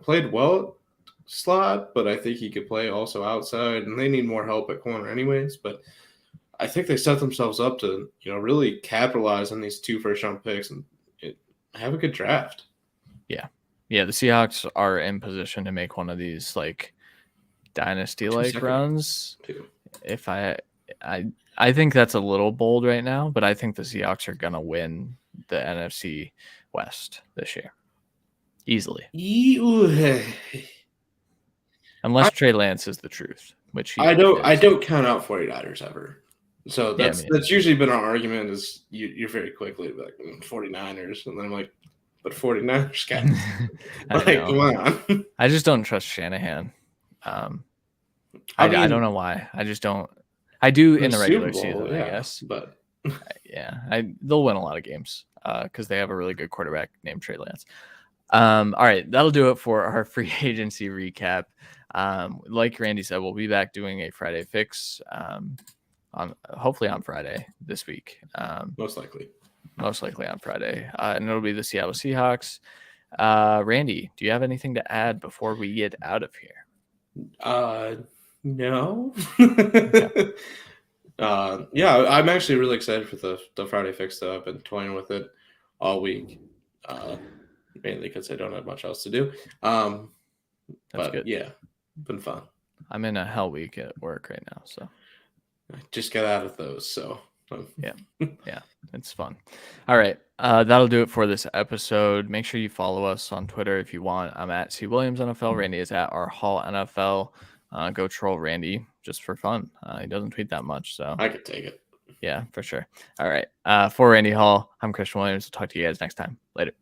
played well slot, but I think he could play also outside, and they need more help at corner anyways. But I think they set themselves up to, really capitalize on these 2 first-round picks and have a good draft. Yeah, the Seahawks are in position to make one of these like dynasty-like runs. If I think that's a little bold right now, but I think the Seahawks are gonna win the NFC West this year easily, unless Trey Lance is the truth, which I don't count out 49ers ever. So that's usually been our argument, is you're very quickly like 49ers, and then I'm like, but 49ers guys, like, come on. I just don't trust Shanahan. I don't know why. I just don't. I do in the regular season, I guess. But they'll win a lot of games because they have a really good quarterback named Trey Lance. All right, that'll do it for our free agency recap. Like Randy said, we'll be back doing a Friday fix on hopefully on Friday this week. Most likely on Friday, and it'll be the Seattle Seahawks. Randy, do you have anything to add before we get out of here? No. Yeah, I'm actually really excited for the Friday fix though. I've been toying with it all week. Mainly because I don't have much else to do. But good. Yeah, been fun. I'm in a hell week at work right now, so I just got out of those, so yeah, it's fun. All right, that'll do it for this episode. Make sure you follow us on Twitter if you want. I'm at C Williams NFL. Randy is at our Hall NFL. Go troll Randy just for fun. He doesn't tweet that much, so I could take it. Yeah, for sure. All right. For Randy Hall, I'm Christian Williams. Talk to you guys next time. Later.